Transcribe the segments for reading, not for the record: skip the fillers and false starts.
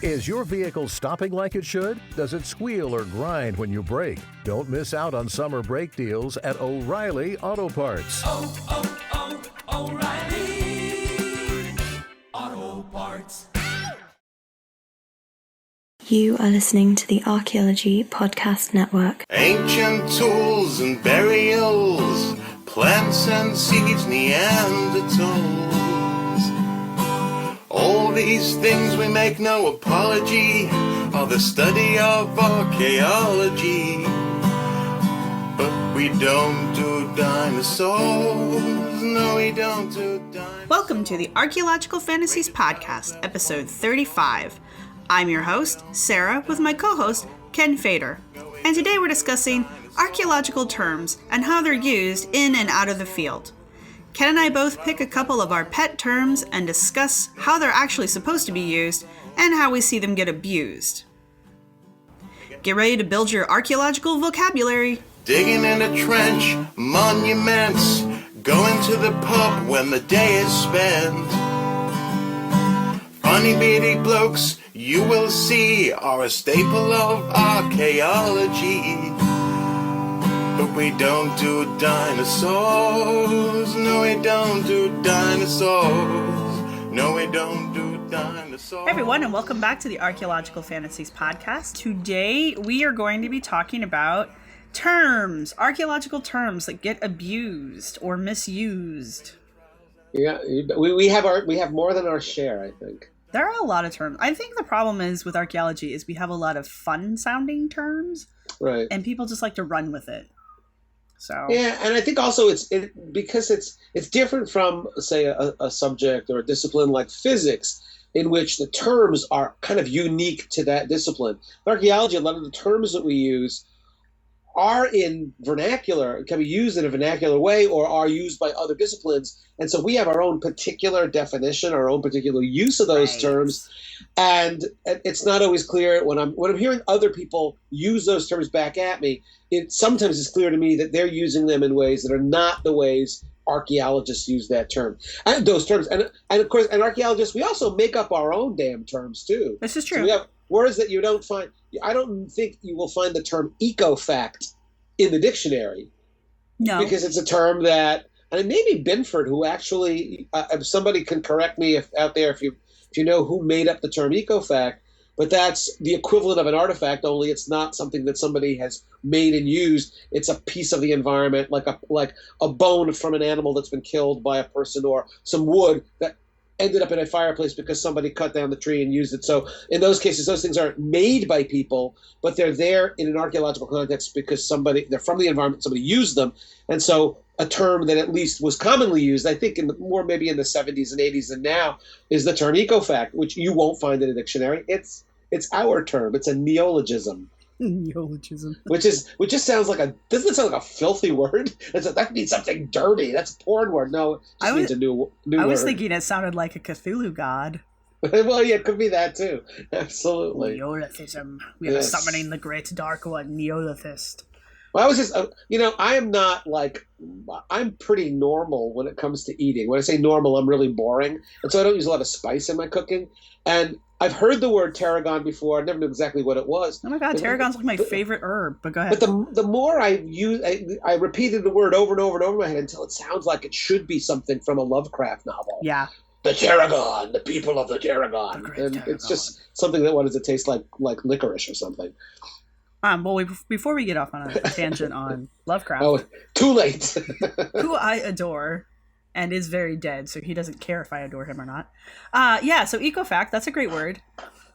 Is your vehicle stopping like it should? Does it squeal or grind when you brake? Don't miss out on summer brake deals at O'Reilly Auto Parts. O'Reilly Auto Parts. You are listening to the Archaeology Podcast Network. Ancient tools and burials, plants and seeds, Neanderthals. All these things we make no apology are the study of archaeology. But we don't do dinosaurs, no we don't do dinosaurs. Welcome to the Archaeological Fantasies Podcast, episode 35. I'm your host, Sarah, with my co-host, Ken Fader. And today we're discussing archaeological terms and how they're used in and out of the field. Ken and I both pick a couple of our pet terms and discuss how they're actually supposed to be used and how we see them get abused. Get ready to build your archaeological vocabulary. Digging in a trench, monuments, going to the pub when the day is spent. Funny beady blokes you will see are a staple of archaeology. But we don't do dinosaurs, no we don't do dinosaurs, no we don't do dinosaurs. Hey everyone, and welcome back to the Archaeological Fantasies Podcast. Today we are going to be talking about terms, archaeological terms that get abused or misused. Yeah, we have more than our share, I think. There are a lot of terms. I think the problem is with archaeology is we have a lot of fun-sounding terms, right? And people just like to run with it. So yeah, and I think also because it's different from, say, a subject or a discipline like physics, in which the terms are kind of unique to that discipline. In archaeology, a lot of the terms that we use are in vernacular, can be used in a vernacular way, or are used by other disciplines. And so we have our own particular definition, our own particular use of those terms. And it's not always clear when I'm hearing other people use those terms back at me. It sometimes is clear to me that they're using them in ways that are not the ways archaeologists use that term. And those terms, and of course, and archaeologists, we also make up our own damn terms too. This is true. So we have words that you don't find. I don't think you will find the term eco-fact in the dictionary. No, because it's a term that, and maybe Binford, who actually, if somebody can correct me if you know who made up the term eco-fact, but that's the equivalent of an artifact, only it's not something that somebody has made and used. It's a piece of the environment, like a bone from an animal that's been killed by a person, or some wood that ended up in a fireplace because somebody cut down the tree and used it. So in those cases, those things aren't made by people, but they're there in an archaeological context because they're from the environment, somebody used them. And so a term that at least was commonly used, I think maybe in the 70s and 80s and now, is the term ecofact, which you won't find in a dictionary. It's our term. It's a neologism. Neologism. Which just sounds like doesn't it sound like a filthy word? That means something dirty. That's a porn word. No, it just means a new word. I was thinking it sounded like a Cthulhu god. Well, yeah, it could be that too. Absolutely. Neolithism. We are summoning the great dark one, Neolithist. Well, I was just, I am not I'm pretty normal when it comes to eating. When I say normal, I'm really boring. And so I don't use a lot of spice in my cooking. And I've heard the word tarragon before. I never knew exactly what it was. Oh my God, tarragon's like my favorite herb, but go ahead. But the more I repeated the word over and over and over in my head until it sounds like it should be something from a Lovecraft novel. Yeah. The tarragon, the people of the tarragon. And tarragon. It's just something that, what does it taste like licorice or something? Well, before we get off on a tangent on Lovecraft. Oh, too late. Who I adore and is very dead, so he doesn't care if I adore him or not. So ecofact, that's a great word.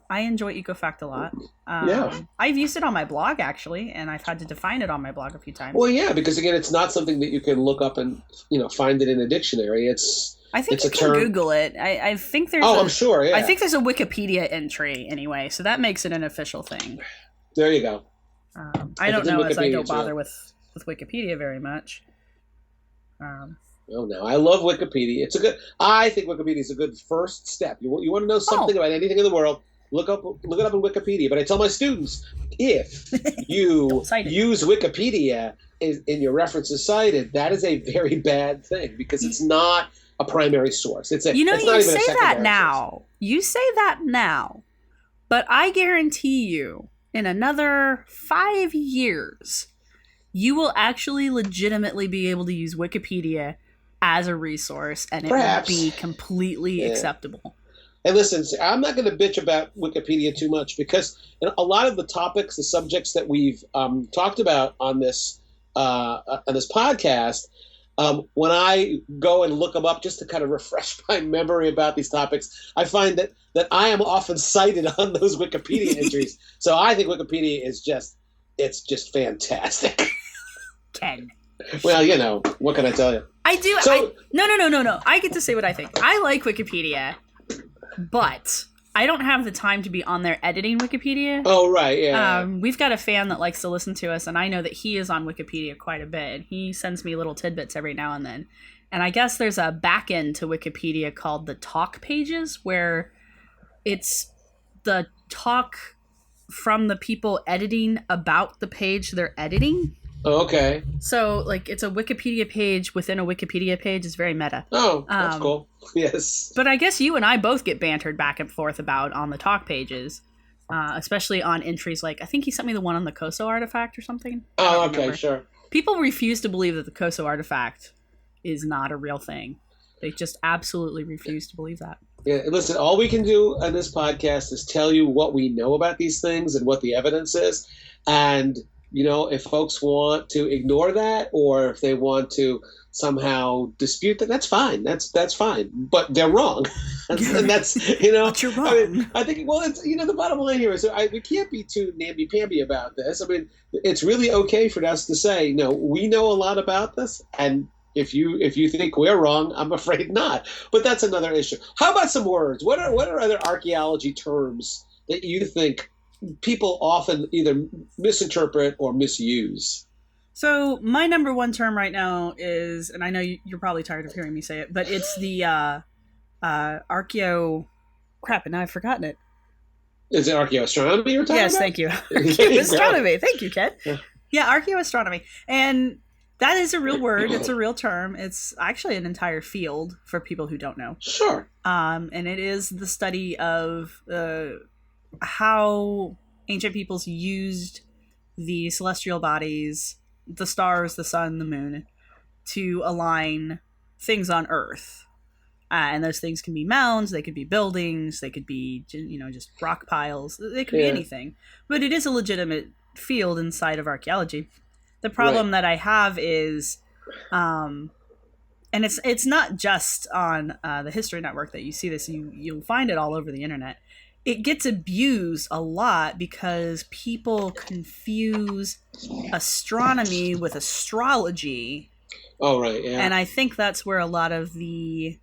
I enjoy ecofact a lot. Yeah. I've used it on my blog, actually, and I've had to define it on my blog a few times. Well, yeah, because, again, it's not something that you can look up and, find it in a dictionary. I think you can Google it. I think there's I'm sure, yeah. I think there's a Wikipedia entry, anyway, so that makes it an official thing. There you go. I don't know, as I don't bother with Wikipedia very much. Oh no, I love Wikipedia. I think Wikipedia is a good first step. You want to know something about anything in the world, look it up in Wikipedia. But I tell my students, if you use Wikipedia in your references cited, that is a very bad thing because it's not a primary source. It's not even a secondary source. You say that now. But I guarantee you, in another 5 years, you will actually legitimately be able to use Wikipedia as a resource, and it Perhaps. will be completely acceptable. And listen, I'm not going to bitch about Wikipedia too much because a lot of the topics, the subjects that we've talked about on this podcast, when I go and look them up just to kind of refresh my memory about these topics, I find that I am often cited on those Wikipedia entries. So I think Wikipedia is just fantastic. Ken. Well, what can I tell you? I do. So, No. I get to say what I think. I like Wikipedia, but I don't have the time to be on there editing Wikipedia. Oh, right, yeah. We've got a fan that likes to listen to us, and I know that he is on Wikipedia quite a bit. He sends me little tidbits every now and then. And I guess there's a back end to Wikipedia called the talk pages, where it's the talk from the people editing about the page they're editing. Oh, okay. So, like, it's a Wikipedia page within a Wikipedia page. It's very meta. Oh, that's cool. Yes. But I guess you and I both get bantered back and forth about on the talk pages, especially on entries like, I think he sent me the one on the Koso artifact or something. Oh, okay, sure. People refuse to believe that the Koso artifact is not a real thing. They just absolutely refuse to believe that. Yeah, listen, all we can do on this podcast is tell you what we know about these things and what the evidence is. And if folks want to ignore that, or if they want to somehow dispute that, that's fine. That's fine. But they're wrong, and that's But you're wrong. I think it's the bottom line here is we can't be too namby-pamby about this. I mean, it's really okay for us to say, no, we know a lot about this, and if you think we're wrong, I'm afraid not. But that's another issue. How about some words? What are other archaeology terms that you think people often either misinterpret or misuse? So my number one term right now is, and I know you're probably tired of hearing me say it, but it's the crap, and now I've forgotten it. Is it archaeoastronomy you're talking about? Yes, thank you. Archaeoastronomy. Thank you, Ken. Yeah, archaeoastronomy. And that is a real word. It's a real term. It's actually an entire field for people who don't know. Sure. And it is the study of how ancient peoples used the celestial bodies, the stars, the sun, the moon, to align things on Earth. And those things can be mounds, they could be buildings, they could be, just rock piles. They could be anything. But it is a legitimate field inside of archaeology. The problem that I have is, and it's not just on the History Network that you see this. You'll find it all over the internet. It gets abused a lot because people confuse astronomy with astrology. Oh, right, yeah. And I think that's where a lot of the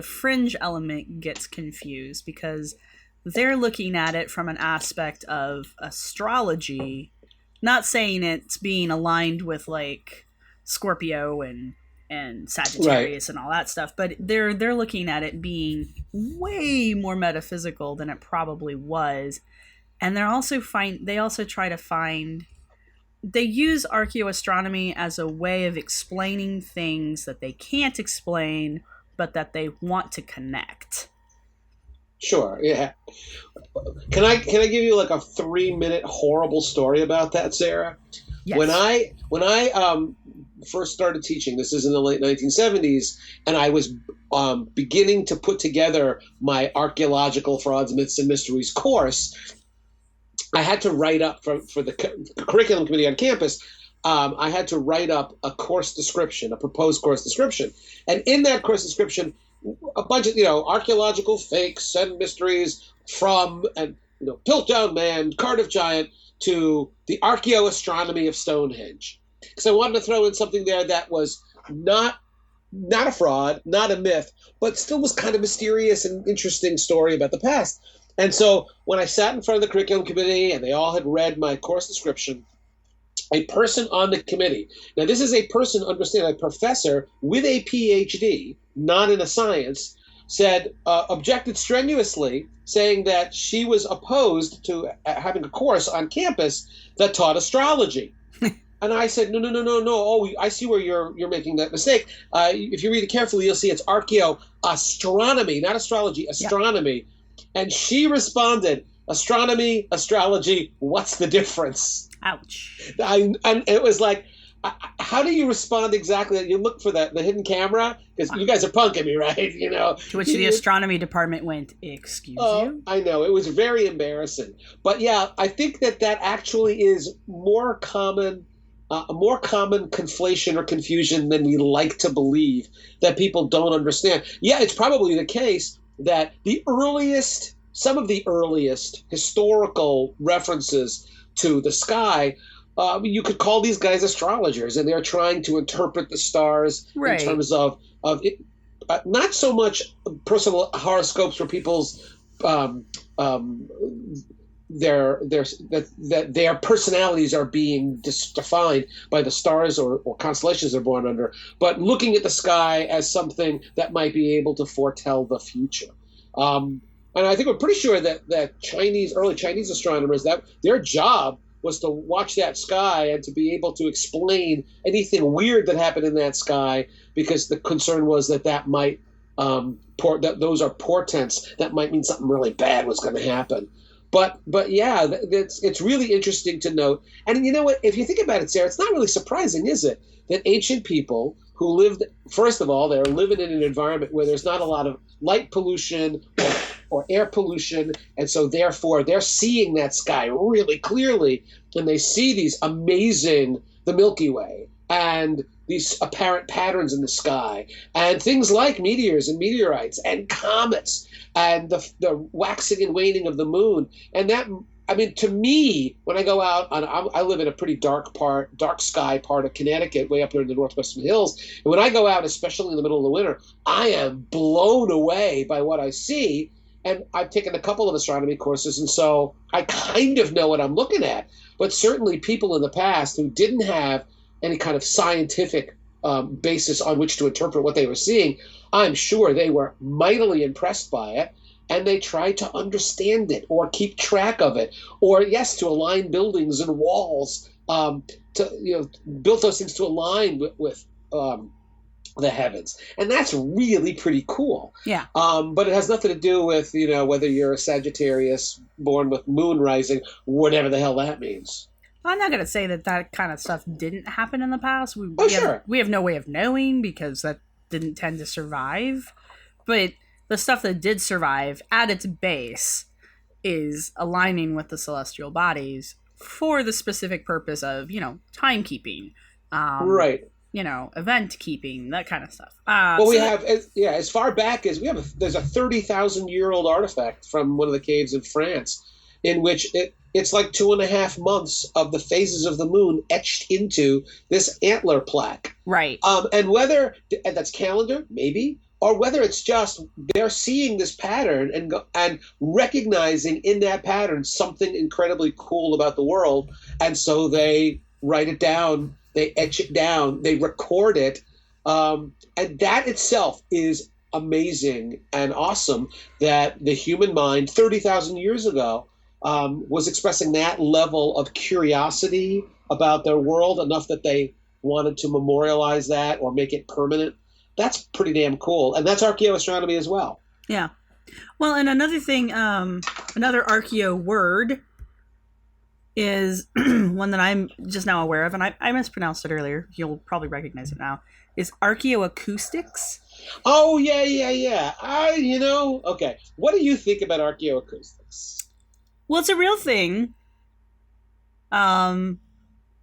fringe element gets confused, because they're looking at it from an aspect of astrology, not saying it's being aligned with like Scorpio and Sagittarius and all that stuff, but they're looking at it being way more metaphysical than it probably was. And they also they use archaeoastronomy as a way of explaining things that they can't explain, but that they want to connect. Sure, yeah. Can I give you like a 3-minute horrible story about that, Sarah? Yes. When I first started teaching, this is in the late 1970s, and I was beginning to put together my Archaeological Frauds, Myths, and Mysteries course, I had to write up for the curriculum committee on campus. I had to write up a course description, a proposed course description. And in that course description, a bunch of, archaeological fakes and mysteries from, Piltdown Man, Cardiff Giant, to the archaeoastronomy of Stonehenge. Because I wanted to throw in something there that was not a fraud, not a myth, but still was kind of mysterious and interesting story about the past. And so when I sat in front of the curriculum committee and they all had read my course description, a person on the committee, now this is a person, understand, a professor with a PhD, not in a science, objected strenuously, saying that she was opposed to having a course on campus that taught astrology. And I said, no. Oh, I see where you're making that mistake. If you read it carefully, you'll see it's archaeoastronomy, not astrology, astronomy. Yeah. And she responded, astronomy, astrology, what's the difference? Ouch. And it was like, how do you respond exactly? You look for the hidden camera? Because you guys are punking me, right? To which the astronomy department went, excuse you? I know. It was very embarrassing. But yeah, I think that actually is more common, a more common conflation or confusion than we like to believe, that people don't understand. Yeah, it's probably the case that some of the earliest historical references to the sky, you could call these guys astrologers, and they're trying to interpret the stars in terms of it, not so much personal horoscopes for people's their personalities are being defined by the stars or constellations they're born under, but looking at the sky as something that might be able to foretell the future. And I think we're pretty sure that early Chinese astronomers, that their job was to watch that sky and to be able to explain anything weird that happened in that sky, because the concern was that might that those are portents that might mean something really bad was going to happen. But yeah, it's really interesting to note. And you know what? If you think about it, Sarah, it's not really surprising, is it, that ancient people who lived, first of all, they're living in an environment where there's not a lot of light pollution or air pollution, and so therefore they're seeing that sky really clearly, and they see the Milky Way, and these apparent patterns in the sky, and things like meteors and meteorites and comets, and the waxing and waning of the moon. And that, I mean, to me, when I go out, I live in a pretty dark sky part of Connecticut, way up there in the northwestern hills. And when I go out, especially in the middle of the winter, I am blown away by what I see. And I've taken a couple of astronomy courses, and so I kind of know what I'm looking at. But certainly people in the past who didn't have any kind of scientific basis on which to interpret what they were seeing, I'm sure they were mightily impressed by it, and they tried to understand it or keep track of it, or yes, to align buildings and walls, to build those things to align with the heavens. And that's really pretty cool. Yeah. But it has nothing to do with, whether you're a Sagittarius born with moon rising, whatever the hell that means. I'm not going to say that kind of stuff didn't happen in the past. We have no way of knowing, because that didn't tend to survive. But the stuff that did survive at its base is aligning with the celestial bodies for the specific purpose of, timekeeping. Right. Event keeping, that kind of stuff. We have, as far back as there's a 30,000-year-old artifact from one of the caves in France, in which it's like 2.5 months of the phases of the moon etched into this antler plaque. Right. And that's calendar, maybe, or whether it's just they're seeing this pattern and recognizing in that pattern something incredibly cool about the world, and so they write it down. They etch it down, they record it, and that itself is amazing and awesome, that the human mind 30,000 years ago was expressing that level of curiosity about their world, enough that they wanted to memorialize that or make it permanent. That's pretty damn cool, and that's archaeoastronomy as well. Yeah. Well, and another thing, another archaeo word is one that I'm just now aware of, and I mispronounced it earlier. You'll probably recognize it now. Is archaeoacoustics. Oh, yeah. Okay. What do you think about archaeoacoustics? Well, it's a real thing. I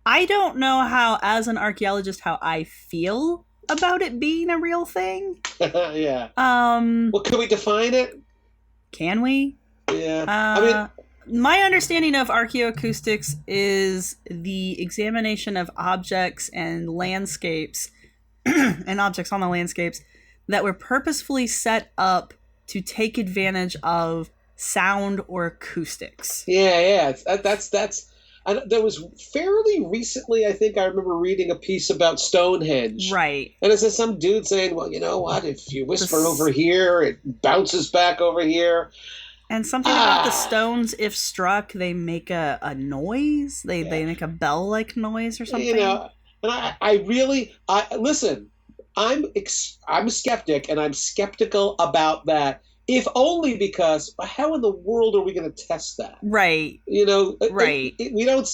don't know how, as an archaeologist, how I feel about it being a real thing. Yeah. Well, can we define it? Can we? Yeah. My understanding of archaeoacoustics is the examination of objects and landscapes and objects on the landscapes that were purposefully set up to take advantage of sound or acoustics. Yeah. That's. And there was fairly recently, I think I remember reading a piece about Stonehenge. Right. And it says some dude saying, well, you know what? If you whisper over here, it bounces back over here. And something about the stones, if struck, they make a noise. They make a bell-like noise or something. And listen. I'm a skeptic, and I'm skeptical about that if only because how in the world are we going to test that? Right. Right. We don't.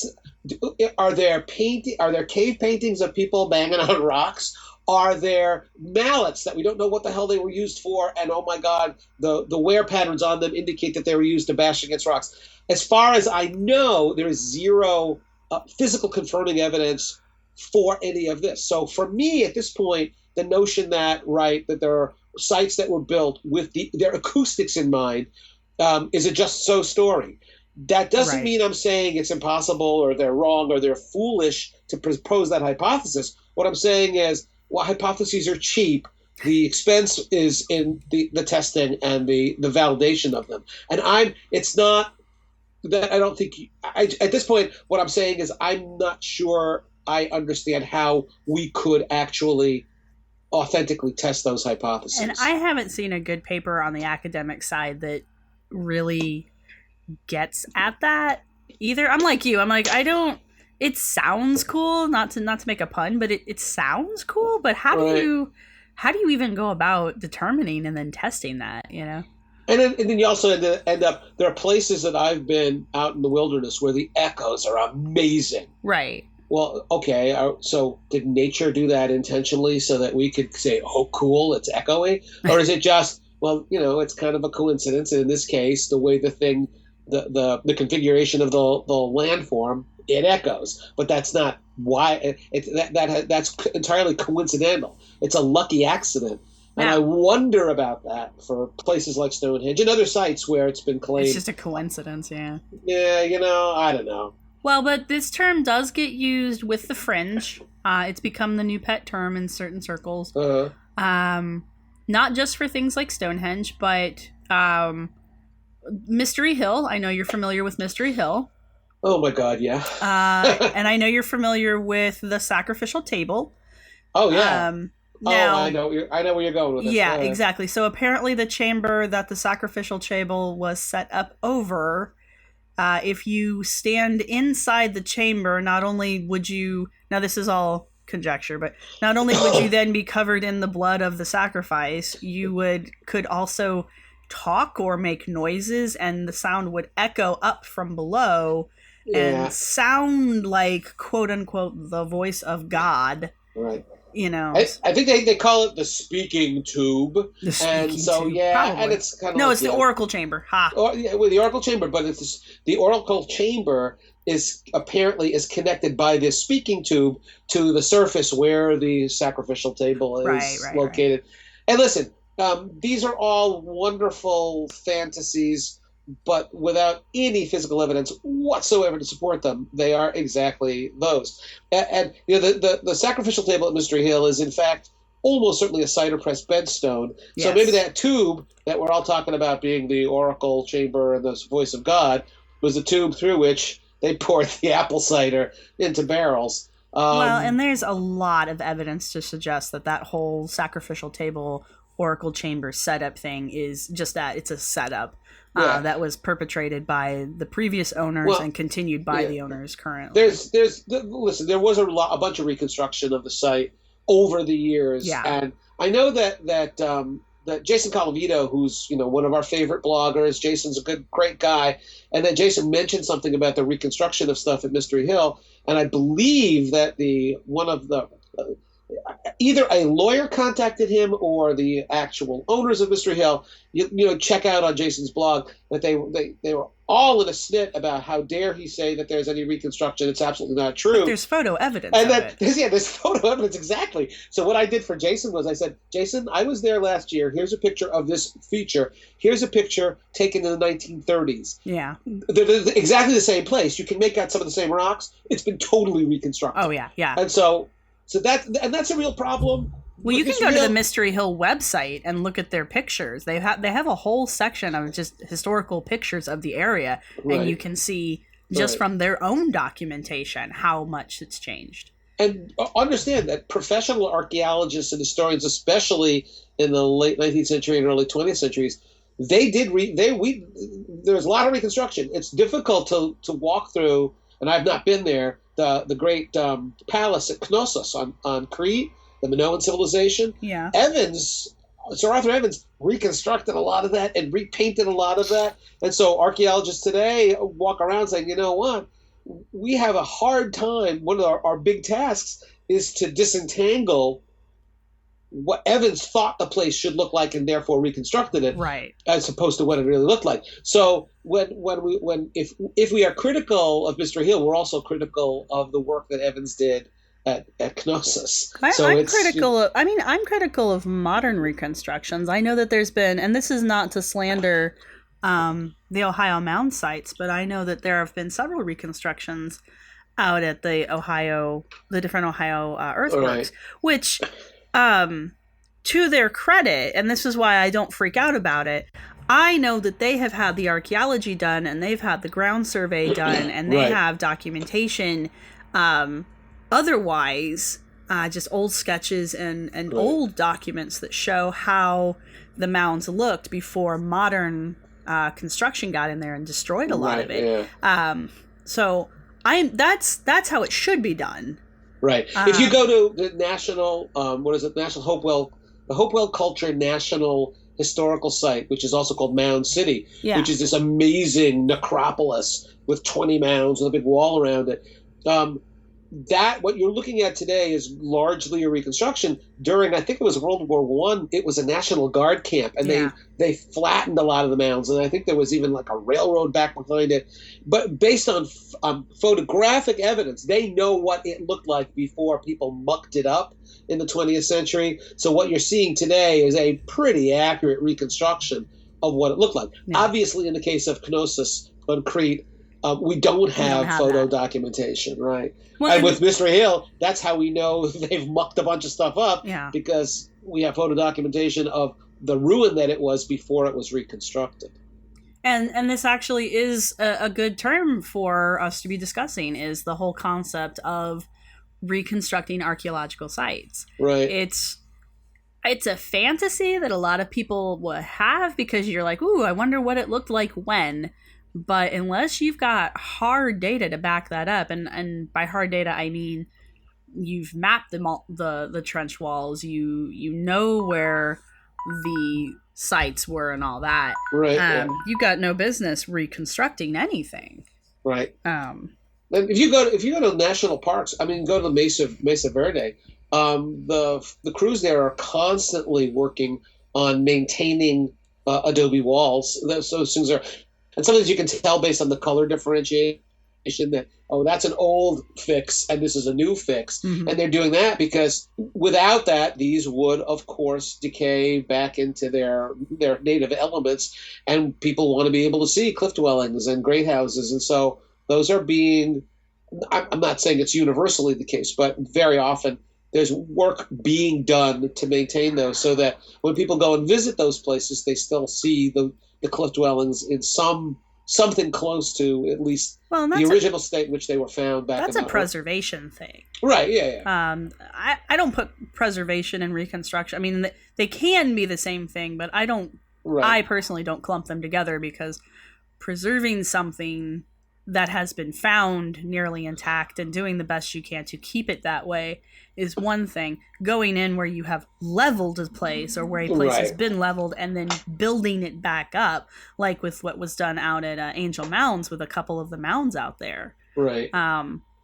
Are there cave paintings of people banging on rocks? Are there mallets that we don't know what the hell they were used for? And oh my God, the wear patterns on them indicate that they were used to bash against rocks. As far as I know, there is zero physical confirming evidence for any of this. So for me, at this point, the notion that there are sites that were built with their acoustics in mind is a just so story. That doesn't mean I'm saying it's impossible or they're wrong or they're foolish to propose that hypothesis. What I'm saying is, well, hypotheses are cheap. The expense is in the testing and the validation of them. And it's not that I don't think at this point, what I'm saying is I'm not sure I understand how we could actually authentically test those hypotheses. And I haven't seen a good paper on the academic side that really gets at that either. I'm like you. I'm like, it sounds cool, not to make a pun, but it sounds cool, but how do you even go about determining and then testing that, And then you also end up, there are places that I've been out in the wilderness where the echoes are amazing. Right. Well, okay, so did nature do that intentionally so that we could say, oh, cool, it's echoing? Or is it just, well, it's kind of a coincidence. And in this case, the way the thing, the configuration of the landform, it echoes. But that's not why, that's entirely coincidental. It's a lucky accident. And I wonder about that for places like Stonehenge and other sites where it's been claimed. It's just a coincidence, yeah. Yeah, I don't know. Well, but this term does get used with the fringe. It's become the new pet term in certain circles. Uh-huh. Not just for things like Stonehenge, but Mystery Hill. I know you're familiar with Mystery Hill. Oh my God, yeah. And I know you're familiar with the sacrificial table. Oh yeah. Now, I know where you're going with this. Yeah, exactly. So apparently the chamber that the sacrificial table was set up over, if you stand inside the chamber, not only would you, now this is all conjecture, but not only would you then be covered in the blood of the sacrifice, you could also talk or make noises, and the sound would echo up from below and sound like, quote unquote, the voice of God. Right. I think they call it the speaking tube. And it's kind of it's the oracle chamber. The oracle chamber, but the oracle chamber is connected by this speaking tube to the surface where the sacrificial table is located. Right. And listen, these are all wonderful fantasies, but without any physical evidence whatsoever to support them. They are exactly those. And the sacrificial table at Mystery Hill is in fact almost certainly a cider press bedstone. Yes. So maybe that tube that we're all talking about being the oracle chamber and the voice of God was the tube through which they poured the apple cider into barrels. And there's a lot of evidence to suggest that whole sacrificial table oracle chamber setup thing is just that. It's a setup. That was perpetrated by the previous owners and continued by the owners currently. Listen, there was a bunch of reconstruction of the site over the years, and I know that Jason Colavito, who's one of our favorite bloggers, Jason's a great guy, and that Jason mentioned something about the reconstruction of stuff at Mystery Hill, and I believe that either a lawyer contacted him or the actual owners of Mystery Hill. Check out on Jason's blog that they were all in a snit about how dare he say that there's any reconstruction. It's absolutely not true. But there's photo evidence. And there's photo evidence exactly. So what I did for Jason was I said, Jason, I was there last year. Here's a picture of this feature. Here's a picture taken in the 1930s. Yeah, they're exactly the same place. You can make out some of the same rocks. It's been totally reconstructed. Oh yeah. And so that's a real problem. Well, you can go to the Mystery Hill website and look at their pictures. They have a whole section of just historical pictures of the area, and you can see just from their own documentation how much it's changed. And understand that professional archaeologists and historians, especially in the late 19th century and early 20th centuries, there's a lot of reconstruction. It's difficult to walk through, and I've not been there. The great palace at Knossos on Crete, the Minoan civilization. Yeah. Evans Sir Arthur Evans reconstructed a lot of that and repainted a lot of that. And so archaeologists today walk around saying, you know what? We have a hard time. One of our big tasks is to disentangle what Evans thought the place should look like and therefore reconstructed it, right, as opposed to what it really looked like. So if we are critical of Mr. Hill, we're also critical of the work that Evans did at Knossos. I'm critical of modern reconstructions. I know that there's been, and this is not to slander the Ohio mound sites, but I know that there have been several reconstructions out at the different Ohio earthworks, which, to their credit, and this is why I don't freak out about it, I know that they have had the archaeology done and they've had the ground survey done and they have documentation, otherwise, just old sketches and old documents that show how the mounds looked before modern construction got in there and destroyed a lot of it. Yeah. So that's how it should be done. Right. If you go to the National, National Hopewell Culture National Historical Site, which is also called Mound City, which is this amazing necropolis with 20 mounds with a big wall around it. What you're looking at today is largely a reconstruction. During, I think it was World War I, it was a National Guard camp, and they flattened a lot of the mounds, and I think there was even like a railroad back behind it. But based on photographic evidence, they know what it looked like before people mucked it up in the 20th century. So what you're seeing today is a pretty accurate reconstruction of what it looked like. Yeah. Obviously, in the case of Knossos on Crete, we don't have photo documentation, right? Well, and with Mr. Hill, that's how we know they've mucked a bunch of stuff up, because we have photo documentation of the ruin that it was before it was reconstructed. And this actually is a good term for us to be discussing, is the whole concept of reconstructing archaeological sites. Right. It's a fantasy that a lot of people will have, because you're like, ooh, I wonder what it looked like when. But unless you've got hard data to back that up, and by hard data I mean you've mapped the trench walls, you know where the sites were and all that. Right. You got no business reconstructing anything. Right. If you go to national parks, I mean, go to Mesa Verde. The crews there are constantly working on maintaining adobe walls. Those things are. And sometimes you can tell based on the color differentiation that, that's an old fix and this is a new fix. Mm-hmm. And they're doing that because without that, these would, of course, decay back into their native elements. And people want to be able to see cliff dwellings and great houses. And so those are being, I'm not saying it's universally the case, but very often there's work being done to maintain those so that when people go and visit those places, they still see the cliff dwellings in something close to at least the original state in which they were found back. That's a preservation thing, right? Yeah. I don't put preservation and reconstruction. I mean, they can be the same thing, but I don't. Right. I personally don't clump them together, because preserving something that has been found nearly intact and doing the best you can to keep it that way is one thing. Going in where you have leveled a place, or where a place has been leveled, and then building it back up, like with what was done out at Angel Mounds with a couple of the mounds out there. Right.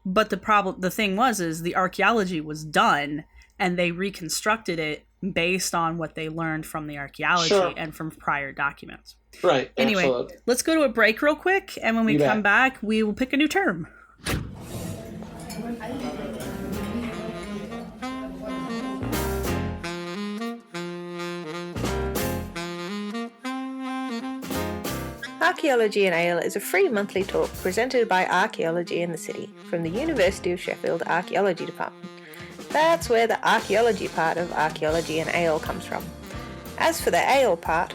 But the thing was the archaeology was done, and they reconstructed it based on what they learned from the archaeology and from prior documents. Right. Anyway, absolutely. Let's go to a break real quick, and when we come back, we will pick a new term. Archaeology and Ale is a free monthly talk presented by Archaeology in the City from the University of Sheffield Archaeology Department. That's where the archaeology part of Archaeology and Ale comes from. As for the ale part,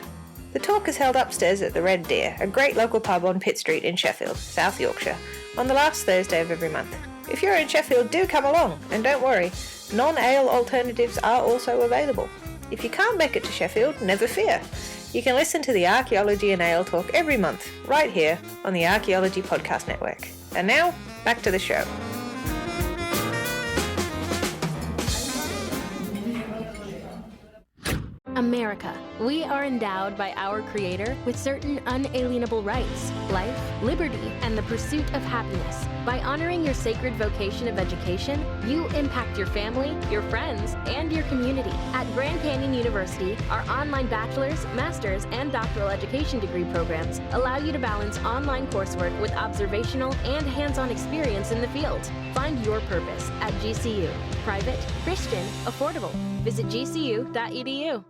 the talk is held upstairs at the Red Deer, a great local pub on Pitt Street in Sheffield, South Yorkshire, on the last Thursday of every month. If you're in Sheffield, do come along, and don't worry, non-ale alternatives are also available. If you can't make it to Sheffield, never fear. You can listen to the Archaeology and Ale talk every month, right here on the Archaeology Podcast Network. And now, back to the show. America. We are endowed by our Creator with certain unalienable rights, life, liberty, and the pursuit of happiness. By honoring your sacred vocation of education, you impact your family, your friends, and your community. At Grand Canyon University, our online bachelor's, master's, and doctoral education degree programs allow you to balance online coursework with observational and hands-on experience in the field. Find your purpose at GCU. Private, Christian, affordable. Visit gcu.edu.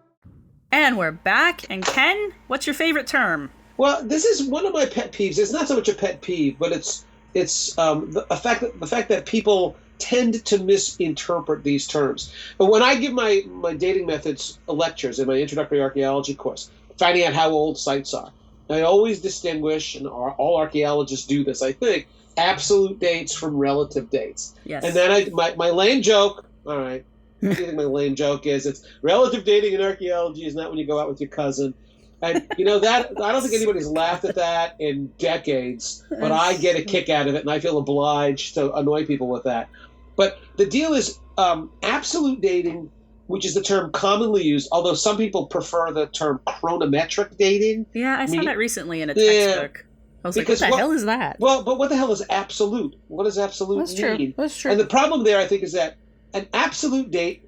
And we're back. And Ken, what's your favorite term? Well, this is one of my pet peeves. It's not so much a pet peeve, but it's the fact that people tend to misinterpret these terms. But when I give my dating methods lectures in my introductory archaeology course, finding out how old sites are, I always distinguish, and all archaeologists do this, I think, absolute dates from relative dates. Yes. And then my lame joke, all right, I think my lame joke is it's relative dating in archaeology is not when you go out with your cousin. And that I don't think anybody's laughed at that in decades, but I get a kick out of it, and I feel obliged to annoy people with that. But the deal is absolute dating, which is the term commonly used, although some people prefer the term chronometric dating. Yeah, I saw that recently in a textbook. I was like, what the hell is that? Well, but what the hell is absolute? What does absolute mean? That's true. And the problem there, I think, is that an absolute date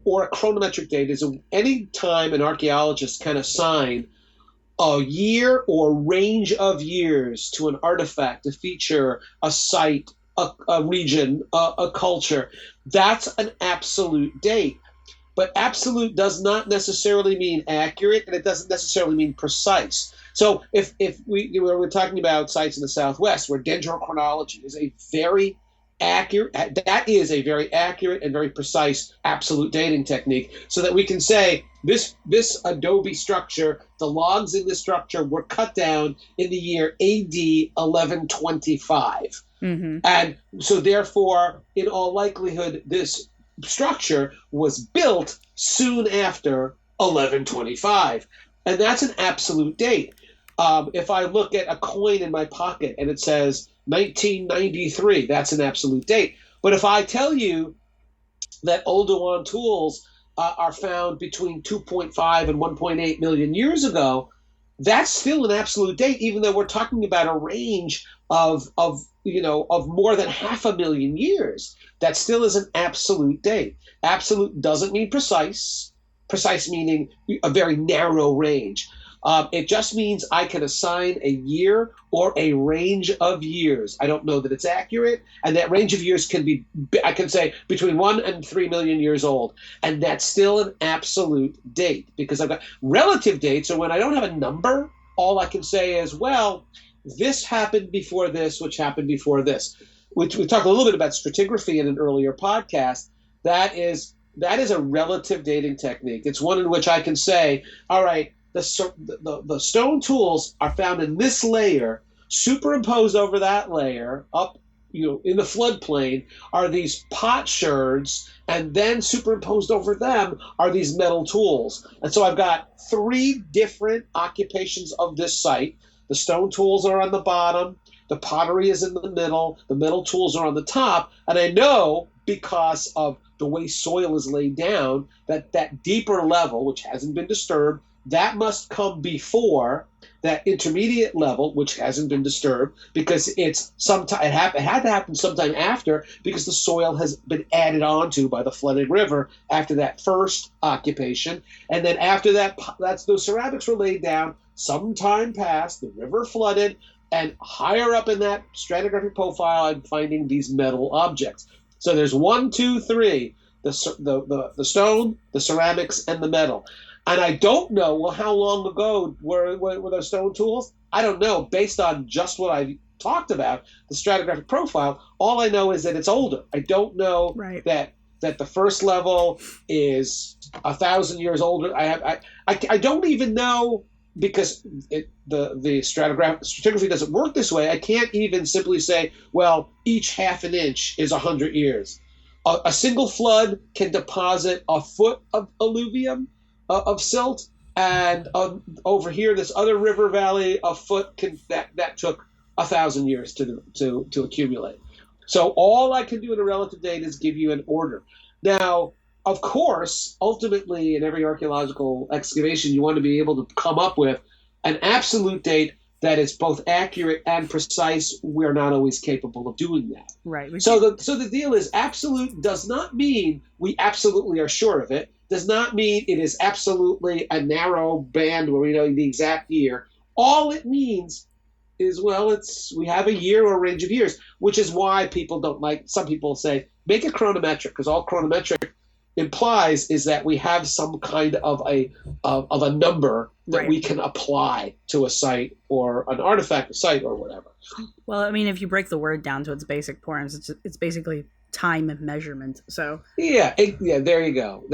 or a chronometric date is any time an archaeologist can assign a year or range of years to an artifact, a feature, a site, a region, a culture. That's an absolute date. But absolute does not necessarily mean accurate, and it doesn't necessarily mean precise. So if we're talking about sites in the Southwest where dendrochronology is a very accurate, that is a very accurate and very precise absolute dating technique, so that we can say this adobe structure, the logs in this structure were cut down in the year AD 1125. Mm-hmm. And so therefore, in all likelihood, this structure was built soon after 1125. And that's an absolute date. If I look at a coin in my pocket and it says 1993, that's an absolute date. But if I tell you that Oldowan tools are found between 2.5 and 1.8 million years ago, that's still an absolute date, even though we're talking about a range of more than 500,000 years. That still is an absolute date. Absolute doesn't mean precise. Precise meaning a very narrow range. It just means I can assign a year or a range of years. I don't know that it's accurate, and that range of years can be, I can say, between 1 and 3 million years old, and that's still an absolute date, because I've got relative dates, or when I don't have a number, all I can say is, well, this happened before this, which happened before this. We talked a little bit about stratigraphy in an earlier podcast. That is a relative dating technique. It's one in which I can say, all right, the stone tools are found in this layer, superimposed over that layer, up in the floodplain are these potsherds, and then superimposed over them are these metal tools. And so I've got 3 different occupations of this site. The stone tools are on the bottom, the pottery is in the metal tools are on the top, and I know because of the way soil is laid down that deeper level, which hasn't been disturbed, that must come before that intermediate level, which hasn't been disturbed, because it had to happen sometime after, because the soil has been added onto by the flooded river after that first occupation. And then after that, those ceramics were laid down, some time passed, the river flooded, and higher up in that stratigraphic profile, I'm finding these metal objects. So there's 1, 2, 3, the stone, the ceramics, and the metal. And I don't know, well, how long ago were those stone tools? I don't know. Based on just what I talked about, the stratigraphic profile, all I know is that it's older. I don't know that the first level is 1,000 years older. I don't even know, because the stratigraphy doesn't work this way. I can't even simply say, well, each half an inch is 100 years. A single flood can deposit a foot of alluvium, of silt, and over here, this other river valley, a foot that took 1,000 years to accumulate. So all I can do in a relative date is give you an order. Now, of course, ultimately, in every archaeological excavation, you want to be able to come up with an absolute date that is both accurate and precise. We're not always capable of doing that. Right. So the deal is, absolute does not mean we absolutely are sure of it. Does not mean it is absolutely a narrow band where we know the exact year. All it means is, well, we have a year or a range of years, which is why people don't like. Some people say make it chronometric, because all chronometric implies is that we have some kind of a number that we can apply to a site or an artifact, a site or whatever. Well, I mean, if you break the word down to its basic forms, it's basically time and measurement. So yeah, there you go.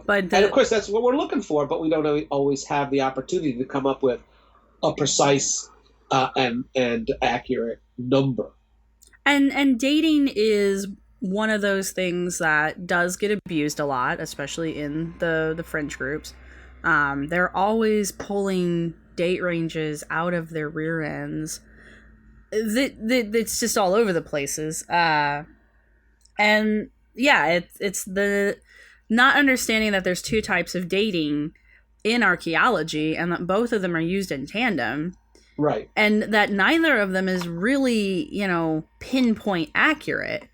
But and of course, that's what we're looking for, but we don't always have the opportunity to come up with a precise and accurate number. And dating is one of those things that does get abused a lot, especially in the fringe groups. They're always pulling date ranges out of their rear ends. It's just all over the places. And yeah, it's the not understanding that there's two types of dating in archaeology, and that both of them are used in tandem. Right. And that neither of them is really, pinpoint accurate.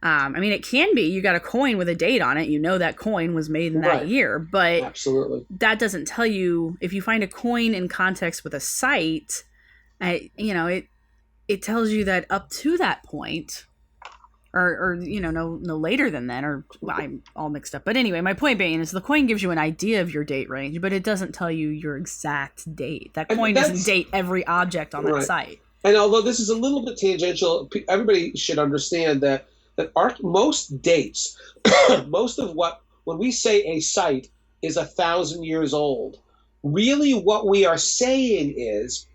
I mean, it can be. You got a coin with a date on it. You know that coin was made in that year. But absolutely, that doesn't tell you, if you find a coin in context with a site, it tells you that up to that point, or no later than then, or I'm all mixed up. But anyway, my point being is the coin gives you an idea of your date range, but it doesn't tell you your exact date. That coin doesn't date every object on that site. And although this is a little bit tangential, everybody should understand that most dates, most of when we say a site is 1,000 years old, really what we are saying is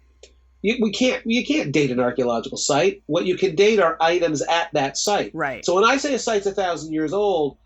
you can't date an archaeological site. What you can date are items at that site. Right. So when I say a site's 1,000 years old,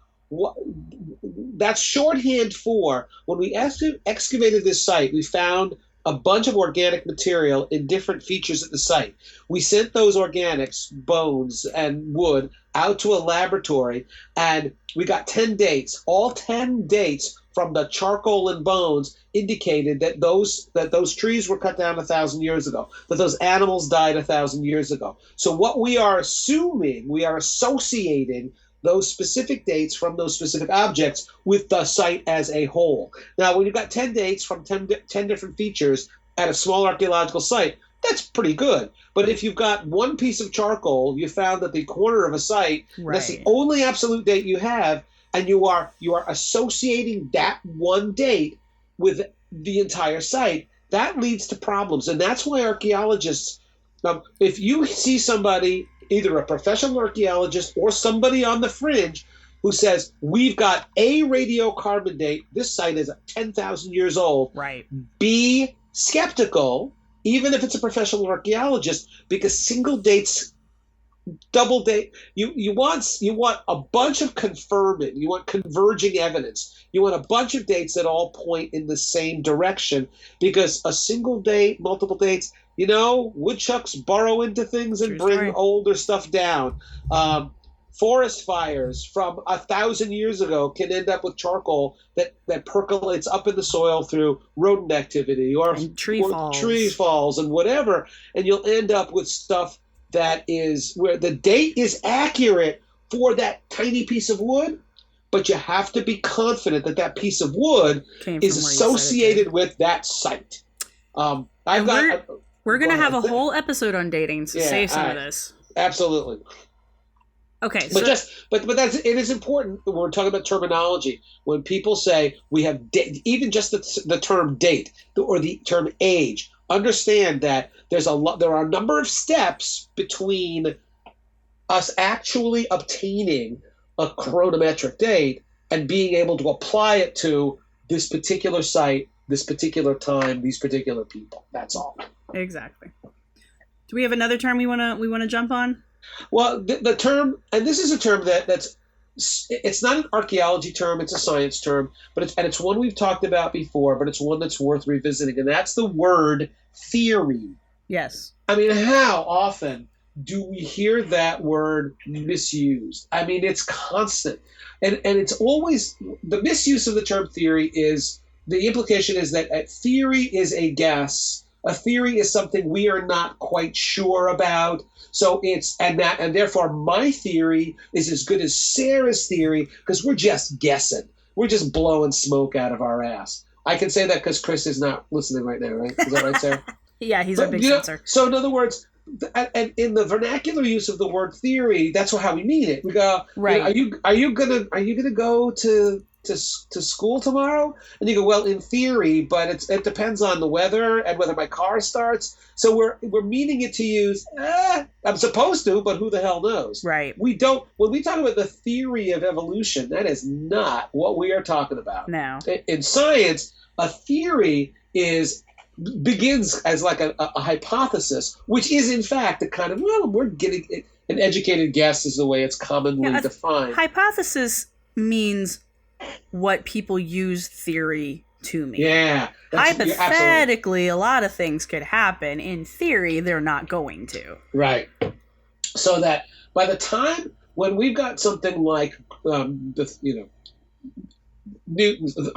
that's shorthand for when we excavated this site, we found a bunch of organic material in different features at the site. We sent those organics, bones and wood, out to a laboratory, and we got 10 dates. All 10 dates from the charcoal and bones indicated that those trees were cut down 1,000 years ago, that those animals died 1,000 years ago. So what we are assuming, we are associating those specific dates from those specific objects with the site as a whole. Now, when you've got 10 dates from 10 different features at a small archaeological site, that's pretty good. But if you've got one piece of charcoal, you found at the corner of a site, that's the only absolute date you have, and you are associating that one date with the entire site, that leads to problems. And that's why archaeologists, if you see somebody, either a professional archaeologist or somebody on the fringe, who says, we've got a radiocarbon date, this site is 10,000 years old, right, be skeptical, even if it's a professional archaeologist, because single dates, double date, you want a bunch of confirming, you want converging evidence, you want a bunch of dates that all point in the same direction, because a single date, multiple dates, woodchucks burrow into things and bring older stuff down. Forest fires from 1,000 years ago can end up with charcoal that percolates up in the soil through rodent activity or tree falls and whatever, and you'll end up with stuff that is where the date is accurate for that tiny piece of wood, but you have to be confident that that piece of wood is associated with that site. We're going to have a whole episode on dating, so save some of this. Absolutely. Okay. But it is important when we're talking about terminology. When people say we have even just the term date or the term age, understand that there are a number of steps between us actually obtaining a chronometric date and being able to apply it to this particular site, this particular time, these particular people. That's all. Exactly. Do we have another term we want to jump on? Well, the term, and this is a term it's not an archaeology term, it's a science term, but it's one we've talked about before, but it's one that's worth revisiting, and that's the word theory. Yes. I mean, how often do we hear that word misused? I mean, it's constant. And it's always the misuse of the term theory is the implication is that a theory is a guess. A theory is something we are not quite sure about. So and therefore my theory is as good as Sarah's theory because we're just guessing. We're just blowing smoke out of our ass. I can say that because Chris is not listening right now, right? Is that right, Sarah? Yeah, he's our big censor. So in other words, and in the vernacular use of the word theory, that's how we mean it. We go, right? Are you gonna go to school tomorrow? And you go, well, in theory, but it depends on the weather and whether my car starts. So we're meaning it to use. I'm supposed to, but who the hell knows? Right. We don't. When we talk about the theory of evolution, that is not what we are talking about. No. In science, a theory begins as like a hypothesis, which is in fact a kind of, well, we're getting it. An educated guess is the way it's commonly defined. Hypothesis means what people use theory to mean. Yeah. Hypothetically, a lot of things could happen. In theory, they're not going to. Right. So that by the time when we've got something like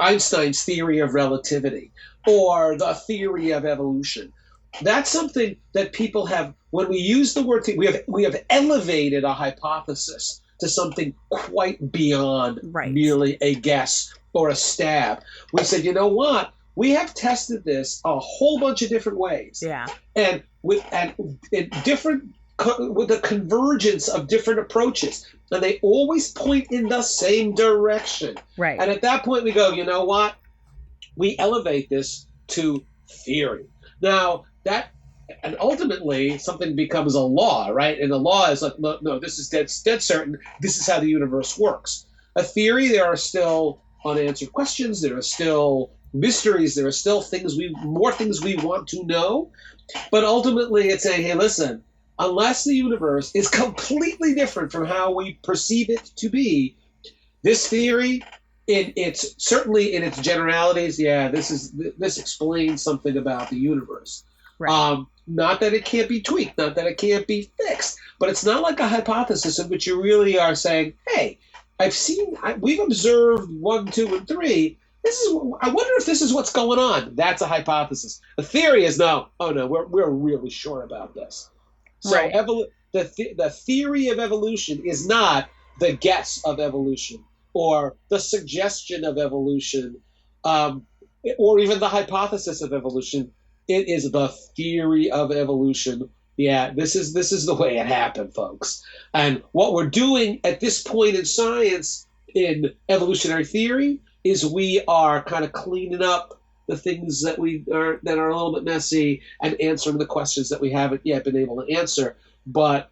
Einstein's theory of relativity or the theory of evolution, that's something that people have. When we use the word theory, we have elevated a hypothesis to something quite beyond merely a guess or a stab. We said, you know what? We have tested this a whole bunch of different ways. Yeah. And with the convergence of different approaches. And they always point in the same direction. Right. And at that point we go, you know what? We elevate this to theory. Now and ultimately something becomes a law, right? And the law is like, no, this is dead certain. This is how the universe works. A theory, there are still unanswered questions. There are still mysteries. There are still more things we want to know. But ultimately it's saying, hey, listen, unless the universe is completely different from how we perceive it to be, this theory, certainly in its generalities, this explains something about the universe. Right. Not that it can't be tweaked, not that it can't be fixed, but it's not like a hypothesis in which you really are saying, hey, we've observed 1, 2, and 3. I wonder if this is what's going on. That's a hypothesis. The theory is we're really sure about this. So right. The theory of evolution is not the guess of evolution or the suggestion of evolution or even the hypothesis of evolution. It is the theory of evolution. Yeah, this is the way it happened, folks. And what we're doing at this point in science, in evolutionary theory, is we are kind of cleaning up the things that are a little bit messy and answering the questions that we haven't yet been able to answer. But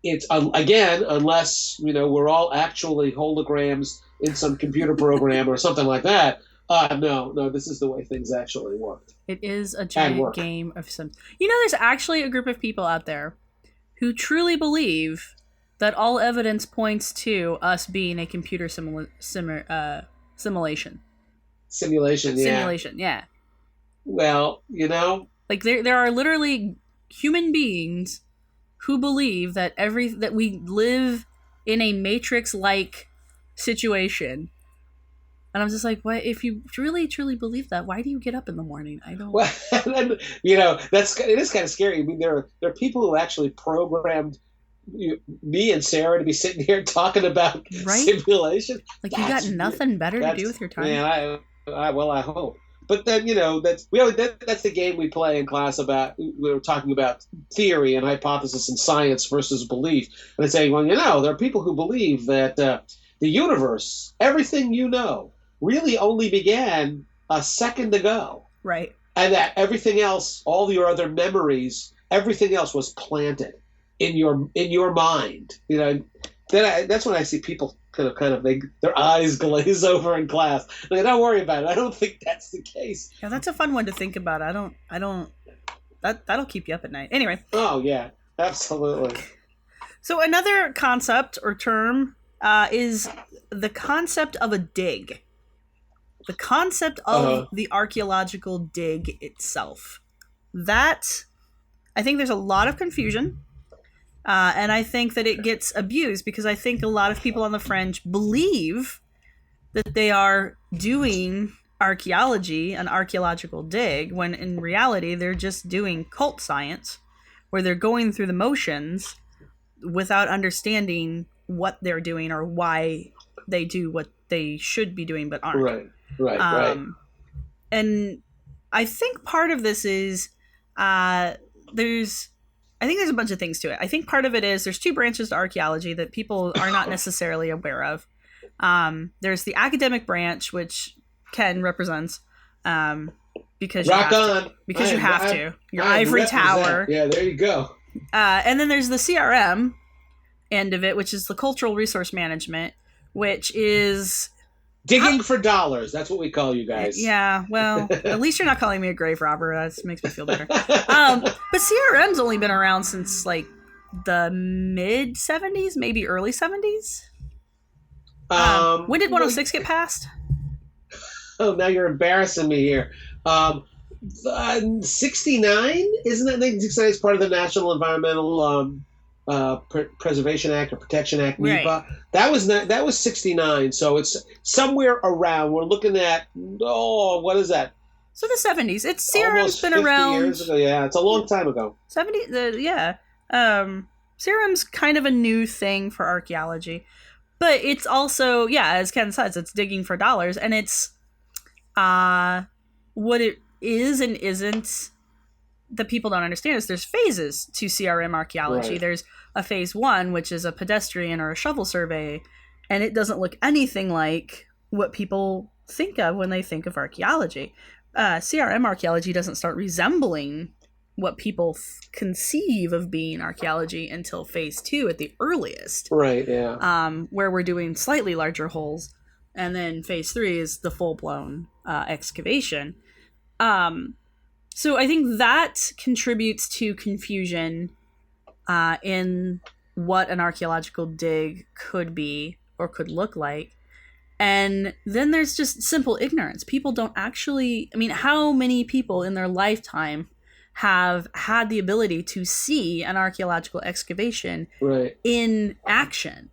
it's again, unless we're all actually holograms in some computer program or something like that. No, this is the way things actually worked. It is a giant game of some. There's actually a group of people out there who truly believe that all evidence points to us being a computer simulation. Simulation, yeah. Simulation, yeah. Well, like there are literally human beings who believe that that we live in a Matrix-like situation. And I'm just like, what? If you really truly believe that, why do you get up in the morning? I don't. Well, it is kind of scary. I mean, there are people who actually programmed me and Sarah to be sitting here talking about simulation. Like you got nothing better to do with your time. Yeah, I hope. But then that's the game we play in class about. We were talking about theory and hypothesis and science versus belief, and it's saying, well, there are people who believe that the universe, everything really only began a second ago. Right. And that everything else, all your other memories, everything else was planted in your mind. That's when I see people kind of their eyes glaze over in class. Don't worry about it. I don't think that's the case. Yeah, that's a fun one to think about. That'll keep you up at night. Anyway. Oh yeah, absolutely. So another concept or term is the concept of a dig. The concept of the archaeological dig itself. That, I think there's a lot of confusion. And I think that it gets abused because I think a lot of people on the fringe believe that they are doing archaeology, an archaeological dig, when in reality they're just doing cult science, where they're going through the motions without understanding what they're doing or why they do what they should be doing but aren't. Right. And I think part of this is there's a bunch of things to it. I think part of it is there's two branches to archaeology that people are not necessarily aware of. There's the academic branch, which Ken represents, because you have to. Your ivory tower. Yeah, there you go. And then there's the CRM end of it, which is the cultural resource management, which is digging for dollars. That's what we call you guys. Yeah, well, at least you're not calling me a grave robber. That makes me feel better. But CRM's only been around since like the mid 70s, maybe early 70s. When did 106 get passed? Oh, now you're embarrassing me here. 69? Isn't that 1969 is part of the National Environmental Preservation Act or Protection Act, NEPA? Right. That was 69, so it's somewhere around. We're looking at, what is that? So the 70s. CRM's Almost been 50 around. years ago. Yeah, it's a long time ago. 70, yeah. CRM's kind of a new thing for archaeology. But it's also, yeah, as Ken says, it's digging for dollars. And it's what it is and isn't that people don't understand is there's phases to CRM archaeology. Right. There's a phase 1, which is a pedestrian or a shovel survey. And it doesn't look anything like what people think of when they think of archaeology. CRM archaeology doesn't start resembling what people conceive of being archaeology until phase 2 at the earliest. Right, yeah. Where we're doing slightly larger holes. And then phase 3 is the full-blown excavation. So I think that contributes to confusion in what an archaeological dig could be or could look like. And then there's just simple ignorance. People don't actually... I mean, how many people in their lifetime have had the ability to see an archaeological excavation in action?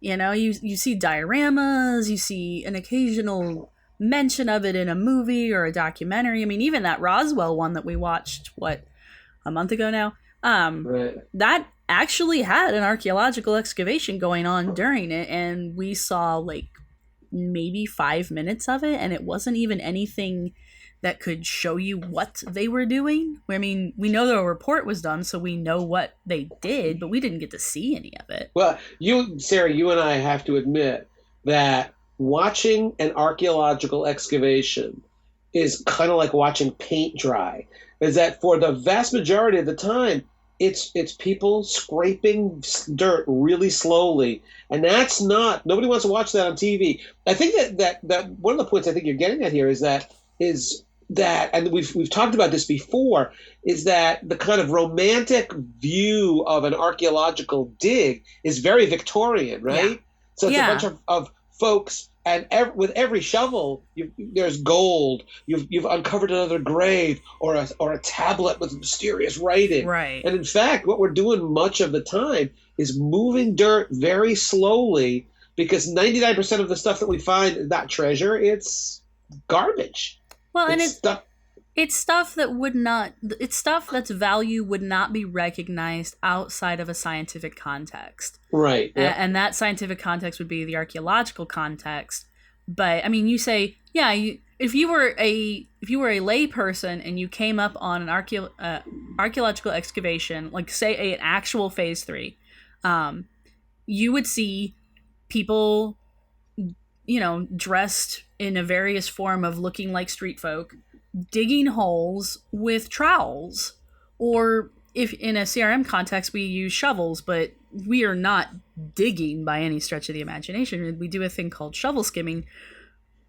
You know, you see dioramas, you see an occasional mention of it in a movie or a documentary. I mean, even that Roswell one that we watched, a month ago now? That actually had an archaeological excavation going on during it, and we saw like maybe 5 minutes of it, and it wasn't even anything that could show you what they were doing. I mean, we know the report was done, so we know what they did, but we didn't get to see any of it. Well, Sarah, you and I have to admit that watching an archaeological excavation is kind of like watching paint dry. Is that for the vast majority of the time, it's people scraping dirt really slowly, and that's not, nobody wants to watch that on TV. I think that one of the points I think you're getting at here is that, and we've talked about this before, is that the kind of romantic view of an archaeological dig is very Victorian, right? Yeah. So it's a bunch of folks, and with every shovel, there's gold. You've uncovered another grave or a tablet with mysterious writing. Right. And in fact, what we're doing much of the time is moving dirt very slowly, because 99% of the stuff that we find is not treasure; it's garbage. Well, and it's stuff that's value would not be recognized outside of a scientific context. Right. Yeah. And that scientific context would be the archaeological context. But I mean, you say, yeah, if you were a lay person and you came up on an archaeological excavation, like say an actual phase 3, you would see people, dressed in a various form of looking like street folk, digging holes with trowels, or if in a CRM context we use shovels, but we are not digging by any stretch of the imagination. We do a thing called shovel skimming,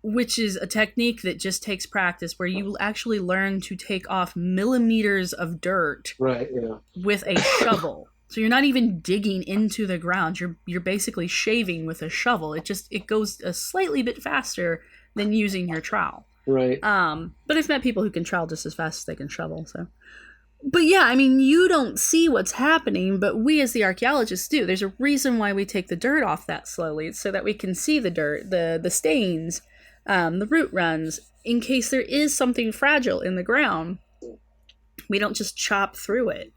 which is a technique that just takes practice, where you actually learn to take off millimeters of dirt with a shovel. So you're not even digging into the ground. You're basically shaving with a shovel. It goes a slightly bit faster than using your trowel. Right. But I've met people who can trowel just as fast as they can shovel. So, But yeah, I mean, you don't see what's happening, but we as the archaeologists do. There's a reason why we take the dirt off that slowly. It's so that we can see the dirt, the stains, the root runs, in case there is something fragile in the ground. We don't just chop through it.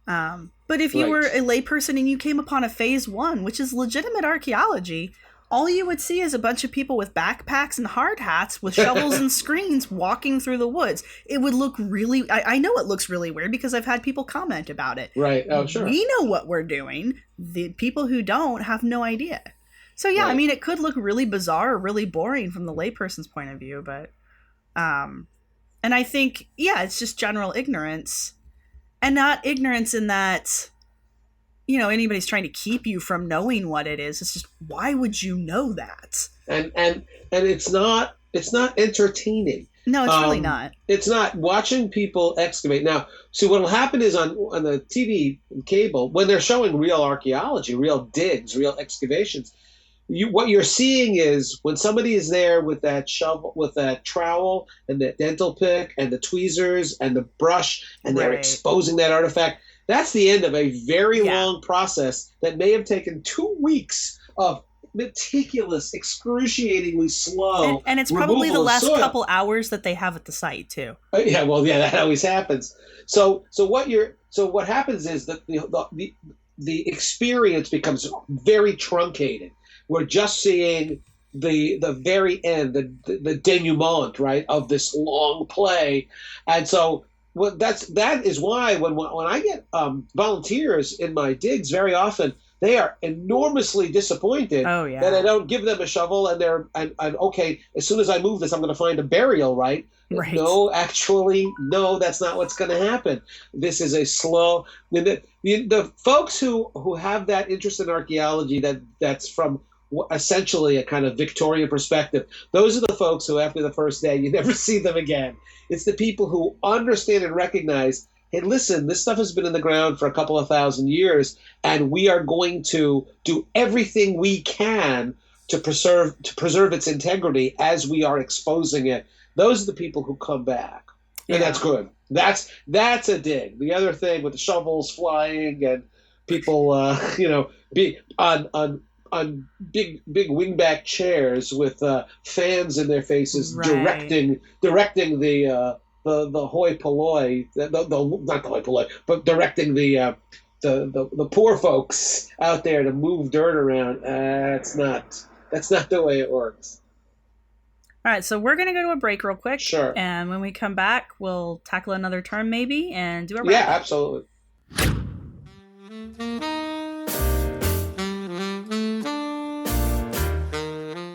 But if you were a layperson and you came upon a phase 1, which is legitimate archaeology, all you would see is a bunch of people with backpacks and hard hats with shovels and screens walking through the woods. It would look really... I know it looks really weird because I've had people comment about it. Right. Oh, sure. We know what we're doing. The people who don't have no idea. So yeah, I mean, it could look really bizarre or really boring from the layperson's point of view, but... and I think, yeah, it's just general ignorance. And not ignorance in that... anybody's trying to keep you from knowing what it is. It's just, why would you know that? And it's not entertaining. No, it's really not. It's not. Watching people excavate. Now, see, what will happen is on the TV and cable, when they're showing real archaeology, real digs, real excavations, what you're seeing is when somebody is there with that shovel, with that trowel and the dental pick and the tweezers and the brush, and they're exposing that artifact. That's the end of a very long process that may have taken 2 weeks of meticulous, excrucihappingly slow. And it's probably the last couple hours that they have at the site too. That always happens. So what happens is that the experience becomes very truncated. We're just seeing the very end, the denouement, right, of this long play, and so. Well, that is why when I get volunteers in my digs, very often they are enormously disappointed that I don't give them a shovel and they're okay. As soon as I move this, I'm going to find a burial, right? No, actually, no, that's not what's going to happen. This is a slow. The folks who have that interest in archaeology that's from essentially a kind of Victorian perspective. Those are the folks who, after the first day, you never see them again. It's the people who understand and recognize, hey, listen, this stuff has been in the ground for a couple of thousand years, and we are going to do everything we can to preserve its integrity as we are exposing it. Those are the people who come back, and that's good. That's a dig. The other thing with the shovels flying and people, be on big wingback chairs with fans in their faces, directing the hoi polloi, not the hoi polloi, but directing the poor folks out there to move dirt around. That's not the way it works. All right, so we're gonna go to a break real quick. Sure. And when we come back, we'll tackle another term maybe and do a wrap. Yeah, absolutely.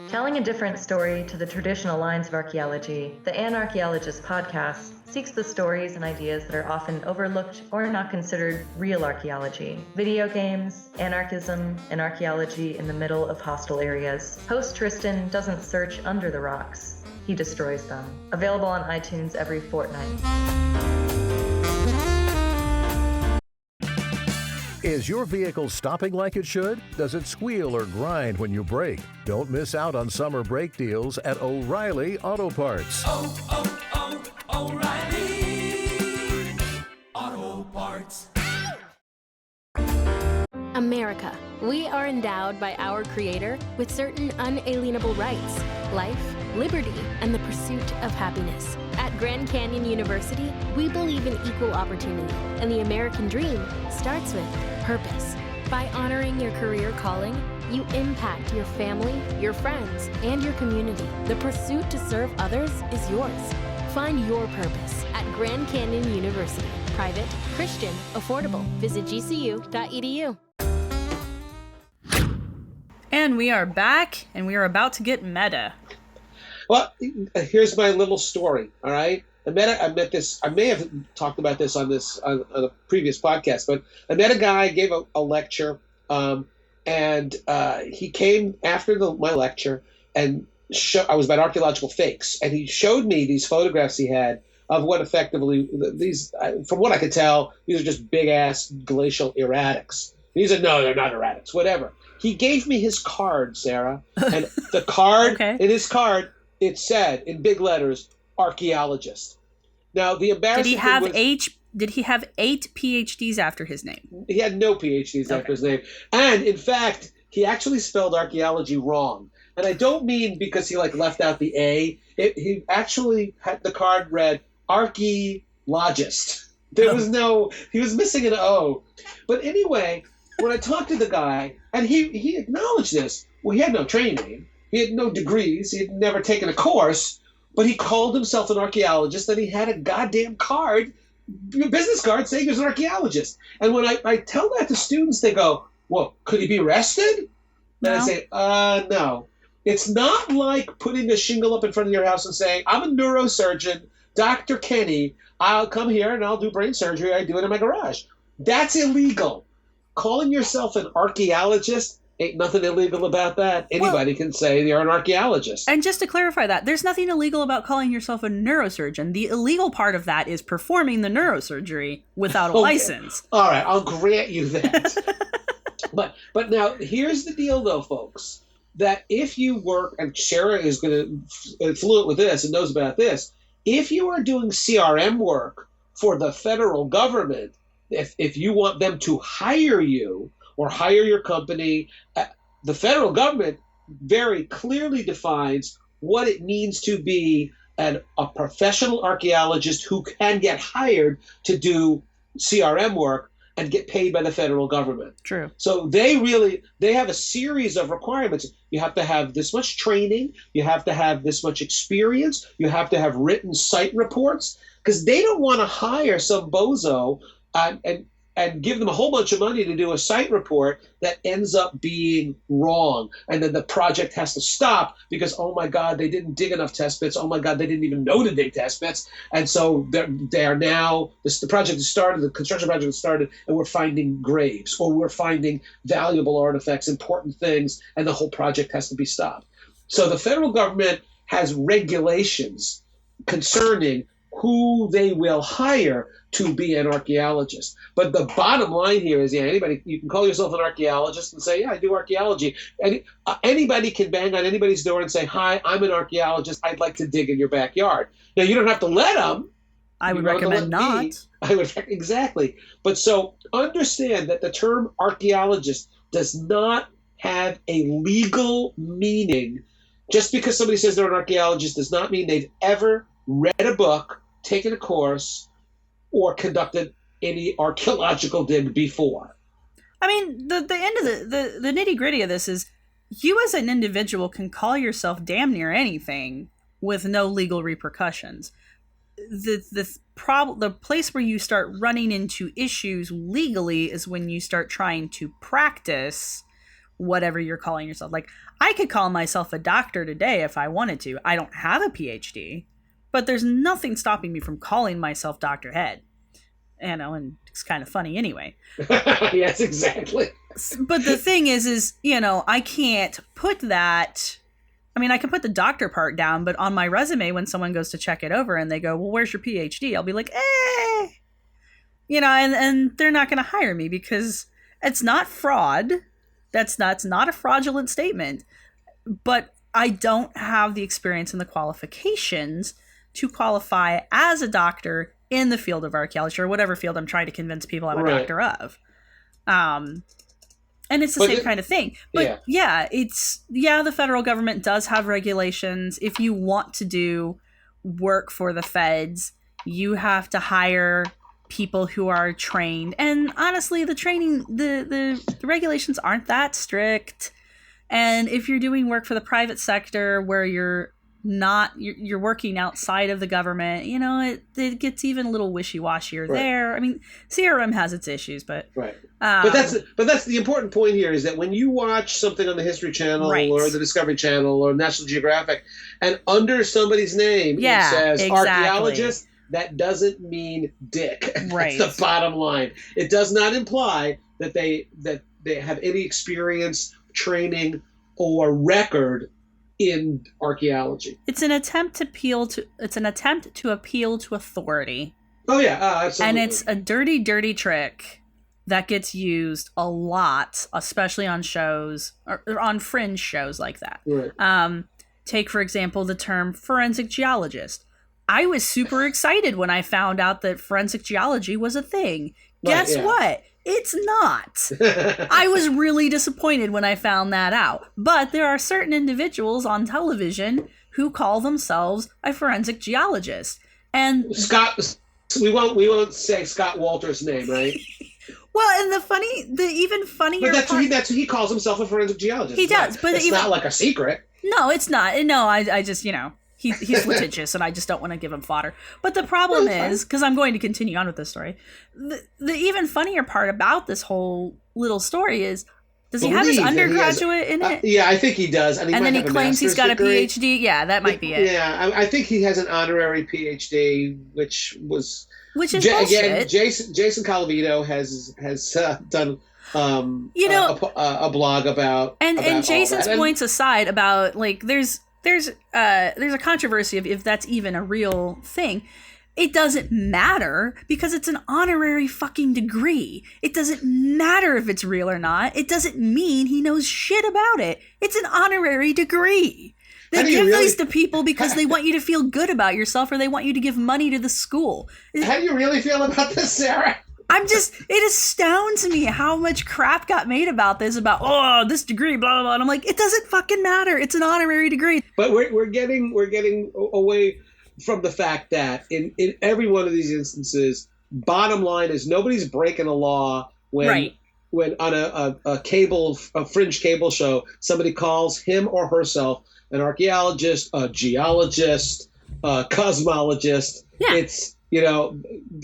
Telling a different story to the traditional lines of archaeology, the Archaeologist podcast seeks the stories and ideas that are often overlooked or not considered real archaeology. Video games, anarchism, and archaeology in the middle of hostile areas. Host Tristan doesn't search under the rocks, he destroys them. Available on iTunes every fortnight. Is your vehicle stopping like it should? Does it squeal or grind when you brake? Don't miss out on summer brake deals at O'Reilly Auto Parts. O'Reilly Auto Parts. America. We are endowed by our Creator with certain unalienable rights: life, liberty, and the pursuit of happiness. At Grand Canyon University, we believe in equal opportunity, and the American dream starts with purpose. By honoring your career calling, you impact your family, your friends, and your community. The pursuit to serve others is yours. Find your purpose at Grand Canyon University. Private, Christian, affordable. Visit gcu.edu. And we are back, and we are about to get meta. Well, here's my little story, all right? I met this, I may have talked about this on a previous podcast, but I met a guy, gave a lecture, and he came after my lecture, and I was about archaeological fakes, and he showed me these photographs he had of what effectively, from what I could tell, these are just big-ass glacial erratics. He said, no, they're not erratics, whatever. He gave me his card, Sarah, and the card, in his card, it said in big letters, archaeologist. Now, the embarrassing Did he have thing was, did he have 8 PhDs after his name? He had no PhDs after his name. And in fact, he actually spelled archaeology wrong. And I don't mean because he left out the A. He actually had the card read archaeologist. There was he was missing an O. But anyway, when I talked to the guy, and he acknowledged this, well, he had no training. He had no degrees. He had never taken a course. But he called himself an archaeologist, and he had a goddamn card, business card, saying he was an archaeologist. And when I tell that to students, they go, well, could he be arrested? No. And I say, no. It's not like putting a shingle up in front of your house and saying, I'm a neurosurgeon, Dr. Kenny. I'll come here and I'll do brain surgery. I do it in my garage. That's illegal. Calling yourself an archaeologist, ain't nothing illegal about that. Anybody can say they're an archaeologist. And just to clarify that, there's nothing illegal about calling yourself a neurosurgeon. The illegal part of that is performing the neurosurgery without a license. All right, I'll grant you that. But now, here's the deal, though, folks, that if you work, and Sarah is going to fluent with this and knows about this, if you are doing CRM work for the federal government, if you want them to hire you or hire your company, the federal government very clearly defines what it means to be a professional archaeologist who can get hired to do CRM work and get paid by the federal government. True. So they have a series of requirements. You have to have this much training. You have to have this much experience. You have to have written site reports, because they don't want to hire some bozo and give them a whole bunch of money to do a site report that ends up being wrong. And then the project has to stop because, oh my God, they didn't dig enough test pits. Oh my God, they didn't even know to dig test pits. And so they are now, the project has started, the construction project has started, and we're finding graves, or we're finding valuable artifacts, important things, and the whole project has to be stopped. So the federal government has regulations concerning who they will hire to be an archaeologist. But the bottom line here is, anybody, you can call yourself an archaeologist and say, yeah, I do archaeology. And anybody can bang on anybody's door and say, hi, I'm an archaeologist. I'd like to dig in your backyard. Now, you don't have to let them. I would recommend not. Exactly. But so understand that the term archaeologist does not have a legal meaning. Just because somebody says they're an archaeologist does not mean they've ever read a book, taken a course, or conducted any archaeological dig before. I mean, the end of the nitty gritty of this is, you as an individual can call yourself damn near anything with no legal repercussions. The place where you start running into issues legally is when you start trying to practice whatever you're calling yourself. Like, I could call myself a doctor today if I wanted to. I don't have a PhD, but there's nothing stopping me from calling myself Dr. Head. And it's kind of funny anyway. Yes, exactly. But the thing is, I can't put that. I mean, I can put the doctor part down, but on my resume, when someone goes to check it over and they go, well, where's your PhD? I'll be like, and they're not going to hire me because it's not fraud. That's not a fraudulent statement, but I don't have the experience and the qualifications to qualify as a doctor in the field of archaeology, or whatever field I'm trying to convince people I'm a doctor of. And it's the same kind of thing. But the federal government does have regulations. If you want to do work for the feds, you have to hire people who are trained. And honestly, the training, the regulations aren't that strict. And if you're doing work for the private sector where you're working outside of the government, it gets even a little wishy-washier there. I mean, CRM has its issues, but but that's the important point here, is that when you watch something on the History Channel or the Discovery Channel or National Geographic, and under somebody's name it says archaeologist, that doesn't mean dick. That's the bottom line. It does not imply that they have any experience, training, or record in archaeology. It's an attempt to appeal to authority. Oh yeah, absolutely. And it's a dirty, dirty trick that gets used a lot, especially on shows or on fringe shows like that. Right. Take, for example, the term forensic geologist. I was super excited when I found out that forensic geology was a thing. Guess what? It's not. I was really disappointed when I found that out. But there are certain individuals on television who call themselves a forensic geologist. And Scott, we won't say Scott Walter's name, right? Well, and the even funnier but that's what he calls himself, a forensic geologist. He does, but it's not like a secret. No, it's not. No, I just, he's litigious, and I just don't want to give him fodder. But the problem is, because I'm going to continue on with this story, the even funnier part about this whole little story is, does he have his undergraduate in it? Yeah, I think he does. And then he claims he's got a PhD? Yeah, that might be it. Yeah, I think he has an honorary PhD, which is bullshit. Again, Jason Calavito has done a blog about Jason's points aside about, like, there's a controversy of if that's even a real thing. It doesn't matter because it's an honorary fucking degree. It doesn't matter if it's real or not. It doesn't mean he knows shit about it. It's an honorary degree. They give these to people because they want you to feel good about yourself, or they want you to give money to the school. How do you really feel about this, Sarah? It astounds me how much crap got made about this, about, this degree, blah, blah, blah. And I'm like, it doesn't fucking matter. It's an honorary degree. But we're getting away from the fact that in every one of these instances, bottom line is nobody's breaking a law when on a fringe cable show, somebody calls him or herself an archaeologist, a geologist, a cosmologist. Yeah. It's,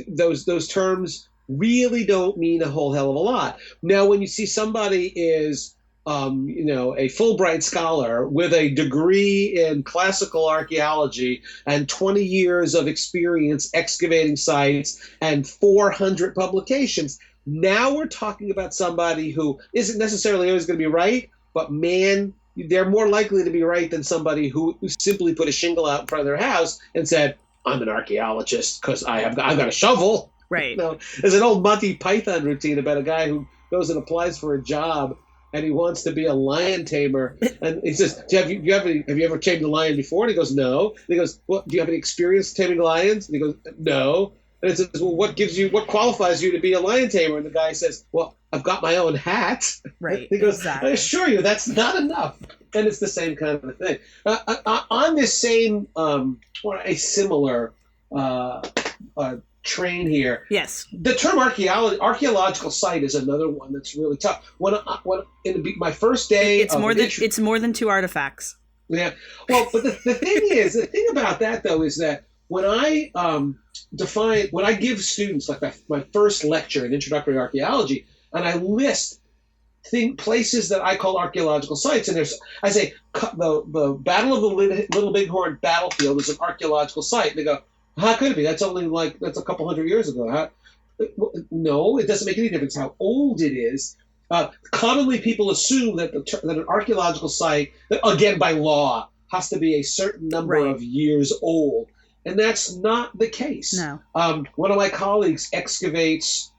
those terms really don't mean a whole hell of a lot. Now, when you see somebody is, a Fulbright scholar with a degree in classical archaeology and 20 years of experience excavating sites and 400 publications, now we're talking about somebody who isn't necessarily always going to be right, but man, they're more likely to be right than somebody who simply put a shingle out in front of their house and said, I'm an archaeologist because I've got a shovel. Right. There's an old Monty Python routine about a guy who goes and applies for a job and he wants to be a lion tamer. And he says, have you ever tamed a lion before? And he goes, no. And he goes, well, do you have any experience taming lions? And he goes, no. And it says, well, what qualifies you to be a lion tamer? And the guy says, well, I've got my own hat. Right. And he goes, exactly. I assure you, that's not enough. And it's the same kind of a thing. On this same, or a similar train here. Yes. The term archaeological site is another one that's really tough. When my first day, it's more than two artifacts. Yeah. Well, but the thing about that though is that when I when I give students like my first lecture in introductory archaeology, and I list places that I call archaeological sites, and I say the Battle of the Little Bighorn battlefield is an archaeological site. And they go, how could it be? That's a couple hundred years ago. No, it doesn't make any difference how old it is. Commonly, people assume that an archaeological site, again by law, has to be a certain number of years old, and that's not the case. No. One of my colleagues excavates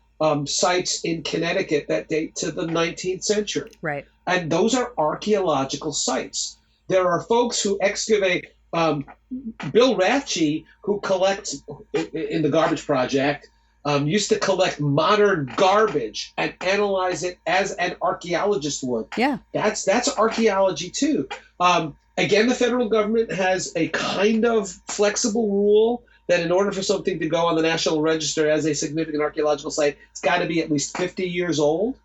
sites in Connecticut that date to the 19th century. Right. And those are archaeological sites. There are folks who excavate. Bill Ratchey, who collects in the Garbage Project, used to collect modern garbage and analyze it as an archaeologist would. Yeah. That's archaeology too. Again, the federal government has a kind of flexible rule that in order for something to go on the National Register as a significant archaeological site, it's got to be at least 50 years old.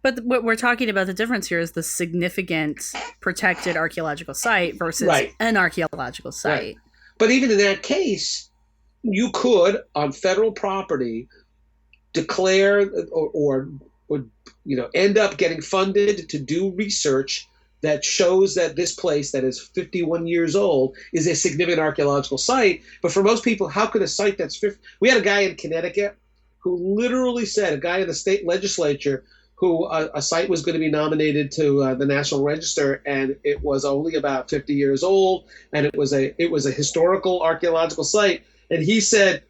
But what we're talking about, the difference here is the significant protected archaeological site versus an archaeological site. Right. But even in that case, you could, on federal property, declare or end up getting funded to do research that shows that this place that is 51 years old is a significant archaeological site. But for most people, how could a site that's 50? We had a guy in Connecticut who literally said, a guy in the state legislature, who a site was going to be nominated to the National Register, and it was only about 50 years old, and it was a historical archaeological site. And he said,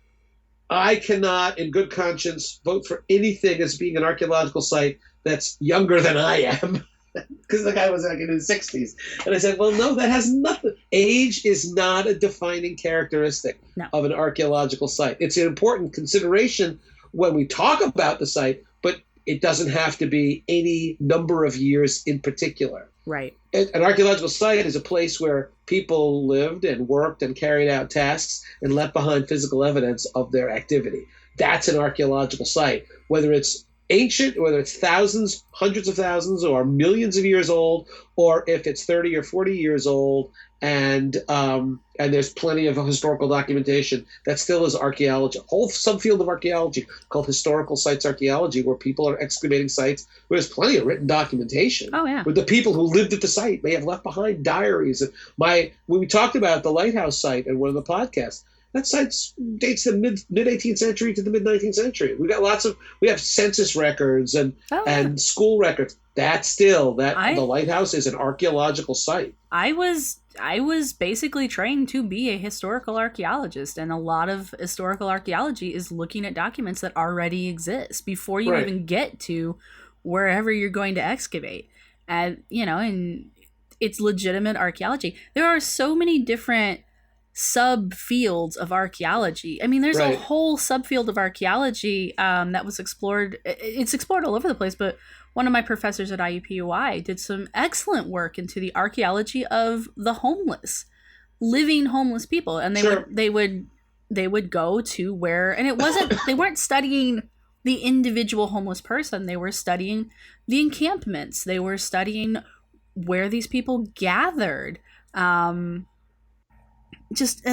I cannot, in good conscience, vote for anything as being an archaeological site that's younger than I am, because the guy was like in his 60s. And I said, well, no, that has nothing. age is not a defining characteristic of an archaeological site. It's an important consideration when we talk about the site, but it doesn't have to be any number of years in particular. Right. An archaeological site is a place where people lived and worked and carried out tasks and left behind physical evidence of their activity. That's an archaeological site, whether it's ancient, whether it's thousands, hundreds of thousands, or millions of years old, or if it's 30 or 40 years old, and there's plenty of historical documentation. That still is archaeology. A whole subfield of archaeology called historical sites archaeology, where people are excavating sites where there's plenty of written documentation. Oh, yeah. Where the people who lived at the site may have left behind diaries. When we talked about the lighthouse site in one of the podcasts, that site dates the mid 18th century to the mid 19th century. We have census records and school records. That's still the lighthouse is an archaeological site. I was basically trained to be a historical archaeologist, and a lot of historical archaeology is looking at documents that already exist before you even get to wherever you're going to excavate. And it's legitimate archaeology. There are so many different subfields of archaeology. I mean, there's a whole subfield of archaeology that was explored. It's explored all over the place, but one of my professors at IUPUI did some excellent work into the archaeology of the homeless, living homeless people, and they would go to where, and it wasn't they weren't studying the individual homeless person. They were studying the encampments. They were studying where these people gathered. And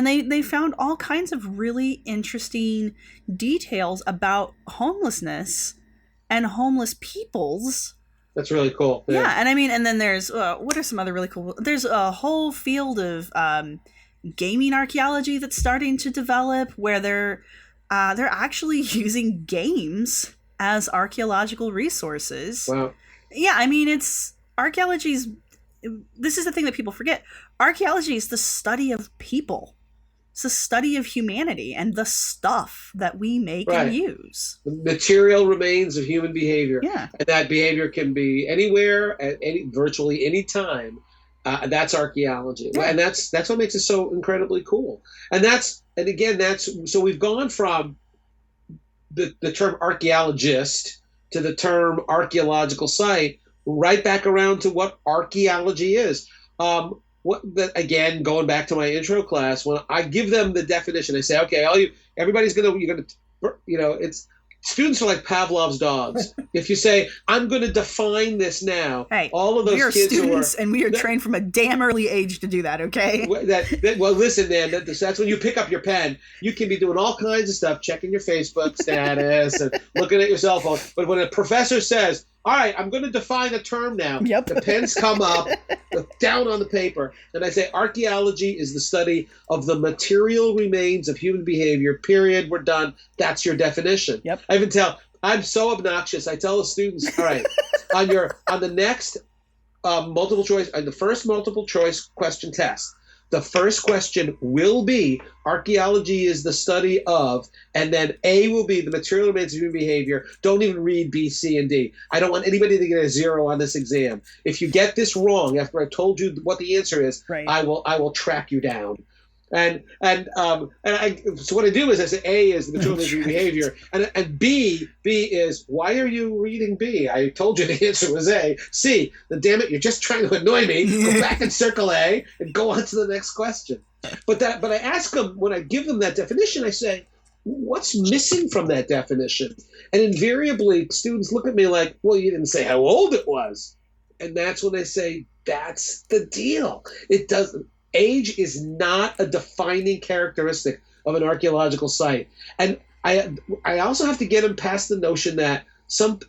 they found all kinds of really interesting details about homelessness and homeless peoples. That's really cool. Yeah, and I mean, and then there's what are some other really cool? There's a whole field of gaming archaeology that's starting to develop, where they're actually using games as archaeological resources. Wow. Yeah, I mean, archaeology's. This is the thing that people forget. Archaeology is the study of people. It's the study of humanity and the stuff that we make and use. The material remains of human behavior. Yeah. And that behavior can be anywhere, at virtually any time. That's archaeology. Yeah. And that's what makes it so incredibly cool. So we've gone from the term archaeologist to the term archaeological site, right back around to what archaeology is. Again, going back to my intro class, when I give them the definition, I say, okay, students are like Pavlov's dogs. If you say, I'm going to define this now, all of those kids students, and we are trained from a damn early age to do that, okay? Well, listen, man, that's when you pick up your pen. You can be doing all kinds of stuff, checking your Facebook status and looking at your cell phone. But when a professor says, all right, I'm going to define a term now. Yep. The pens come up, down on the paper, and I say archaeology is the study of the material remains of human behavior, period, we're done. That's your definition. Yep. I'm so obnoxious. I tell the students, all right, on the next multiple choice, on the first multiple choice question test, the first question will be archaeology is the study of, and then A will be the material remains of human behavior. Don't even read B, C, and D. I don't want anybody to get a 0 on this exam. If you get this wrong after I've told you what the answer is, I will track you down. So what I do is I say A is the material remains of human behavior, and B is why are you reading B? I told you the answer was A. C, then damn it, you're just trying to annoy me. Go back and circle A and go on to the next question. But I ask them, when I give them that definition, I say, what's missing from that definition? And invariably, students look at me like, well, you didn't say how old it was. And that's when they say, that's the deal. It doesn't. Age is not a defining characteristic of an archaeological site. And I also have to get them past the notion that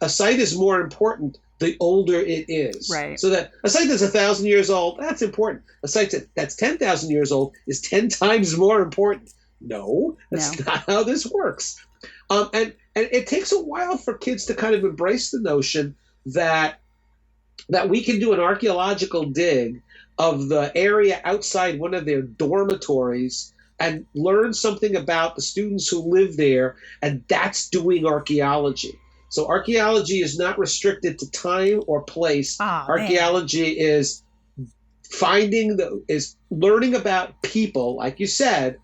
a site is more important the older it is. Right. So that a site that's 1,000 years old, that's important. A site that's 10,000 years old is 10 times more important. No, that's not how this works. And it takes a while for kids to kind of embrace the notion that we can do an archaeological dig of the area outside one of their dormitories and learn something about the students who live there, and that's doing archaeology. So archaeology is not restricted to time or place. Archaeology is is learning about people, like you said,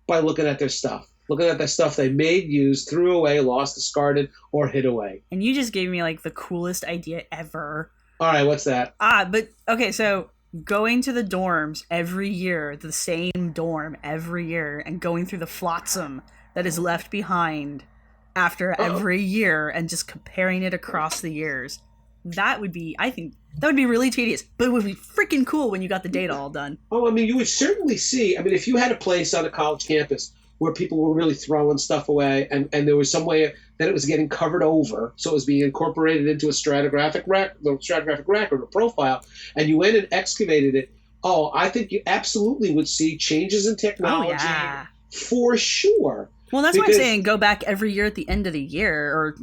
by looking at their stuff. Looking at the stuff they made, used, threw away, lost, discarded, or hid away. And you just gave me like the coolest idea ever. All right, what's that? But okay, so going to the dorms every year, the same dorm every year, and going through the flotsam that is left behind after every year and just comparing it across the years. That would be, I think, that would be really tedious, but it would be freaking cool when you got the data all done. Oh, I mean, you would certainly see, I mean, if you had a place on a college campus where people were really throwing stuff away and there was some way that it was getting covered over, so it was being incorporated into a stratigraphic record or profile, and you went and excavated it, I think you absolutely would see changes in technology for sure. Well, that's why I'm saying go back every year at the end of the year or,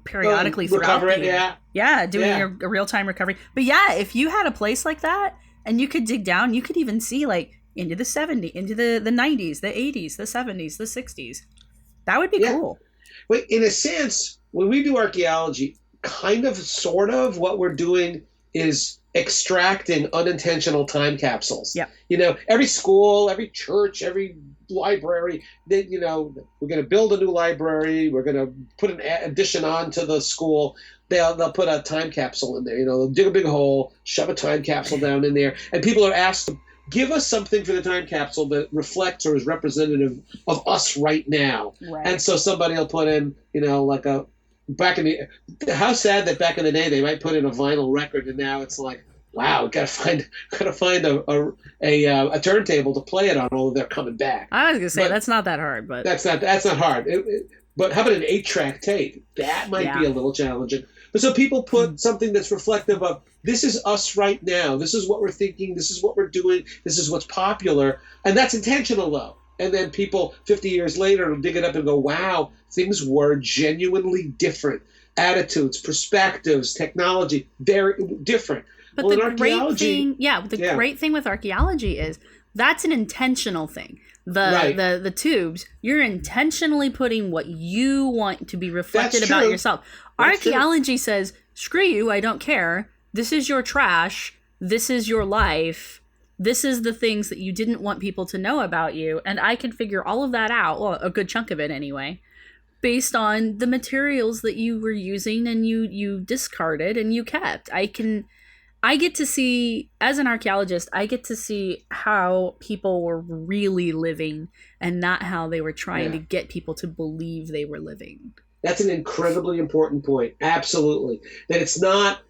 periodically throughout the year. Yeah, doing a real-time recovery. But yeah, if you had a place like that and you could dig down, you could even see like into the 70s, into the 90s, the 80s, the 70s, the 60s. That would be cool. But in a sense, when we do archaeology, kind of, sort of, what we're doing is extracting unintentional time capsules. Yeah. Every school, every church, every library, we're going to build a new library. We're going to put an addition on to the school. They'll put a time capsule in there. They'll dig a big hole, shove a time capsule down in there, and people are asked to give us something for the time capsule that reflects or is representative of us right now. Right. And so somebody will put in, like how sad that back in the day they might put in a vinyl record, and now it's like, wow, gotta find a turntable to play it on. Although they're coming back. I was gonna say that's not that hard, but that's not hard. But how about an 8-track tape? That might be a little challenging. But so people put something that's reflective of, this is us right now. This is what we're thinking. This is what we're doing. This is what's popular. And that's intentional, though. And then people 50 years later will dig it up and go, wow, things were genuinely different. Attitudes, perspectives, technology, very different. But the great thing with archaeology is that's an intentional thing. The tubes, you're intentionally putting what you want to be reflected about yourself. Archaeology says, screw you, I don't care. This is your trash. This is your life. This is the things that you didn't want people to know about you. And I can figure all of that out, well, a good chunk of it anyway, based on the materials that you were using and you discarded and you kept. I get to see, as an archaeologist, I get to see how people were really living and not how they were trying to get people to believe they were living. That's an incredibly important point. Absolutely. That it's not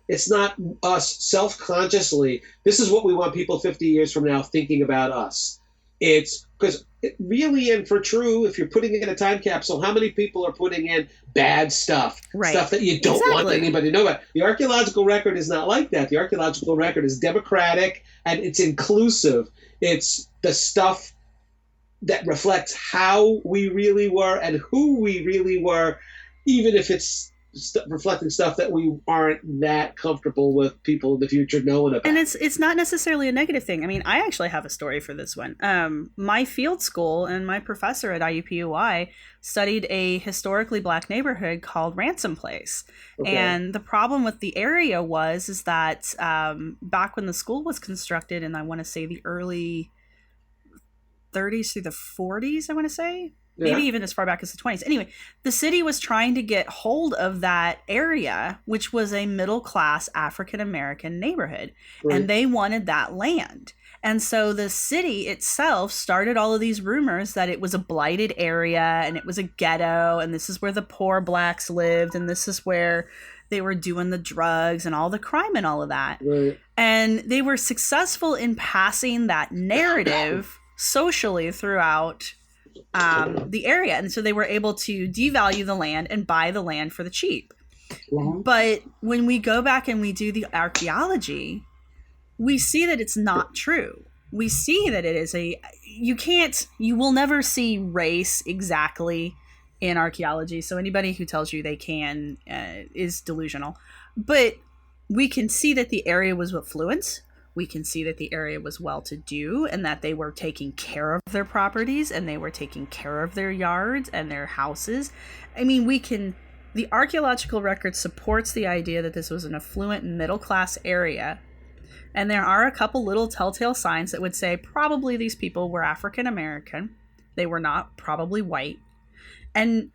us self-consciously, this is what we want people 50 years from now thinking about us. It's because really, and for true, if you're putting in a time capsule, how many people are putting in bad stuff? Right. Stuff that you don't want anybody to know about. The archaeological record is not like that. The archaeological record is democratic and it's inclusive. It's the stuff that reflects how we really were and who we really were, even if it's reflecting stuff that we aren't that comfortable with people in the future knowing about. And it's not necessarily a negative thing. I mean, I actually have a story for this one. My field school and my professor at IUPUI studied a historically black neighborhood called Ransom Place. Okay. And the problem with the area is that back when the school was constructed, and I want to say the early 30s through the 40s, I want to say. Maybe even as far back as the 20s. Anyway, the city was trying to get hold of that area, which was a middle-class African-American neighborhood. Right. And they wanted that land. And so the city itself started all of these rumors that it was a blighted area and it was a ghetto and this is where the poor blacks lived and this is where they were doing the drugs and all the crime and all of that. Right. And they were successful in passing that narrative socially throughout the area. And so they were able to devalue the land and buy the land for the cheap. Mm-hmm. But when we go back and we do the archaeology, we see that it's not true. We see that it is you will never see race exactly in archaeology. So anybody who tells you they can is delusional. But we can see that the area was affluent. We can see that the area was well-to-do and that they were taking care of their properties and they were taking care of their yards and their houses. I mean, the archaeological record supports the idea that this was an affluent middle-class area And there are a couple little telltale signs that would say probably these people were African American. They were not probably white. And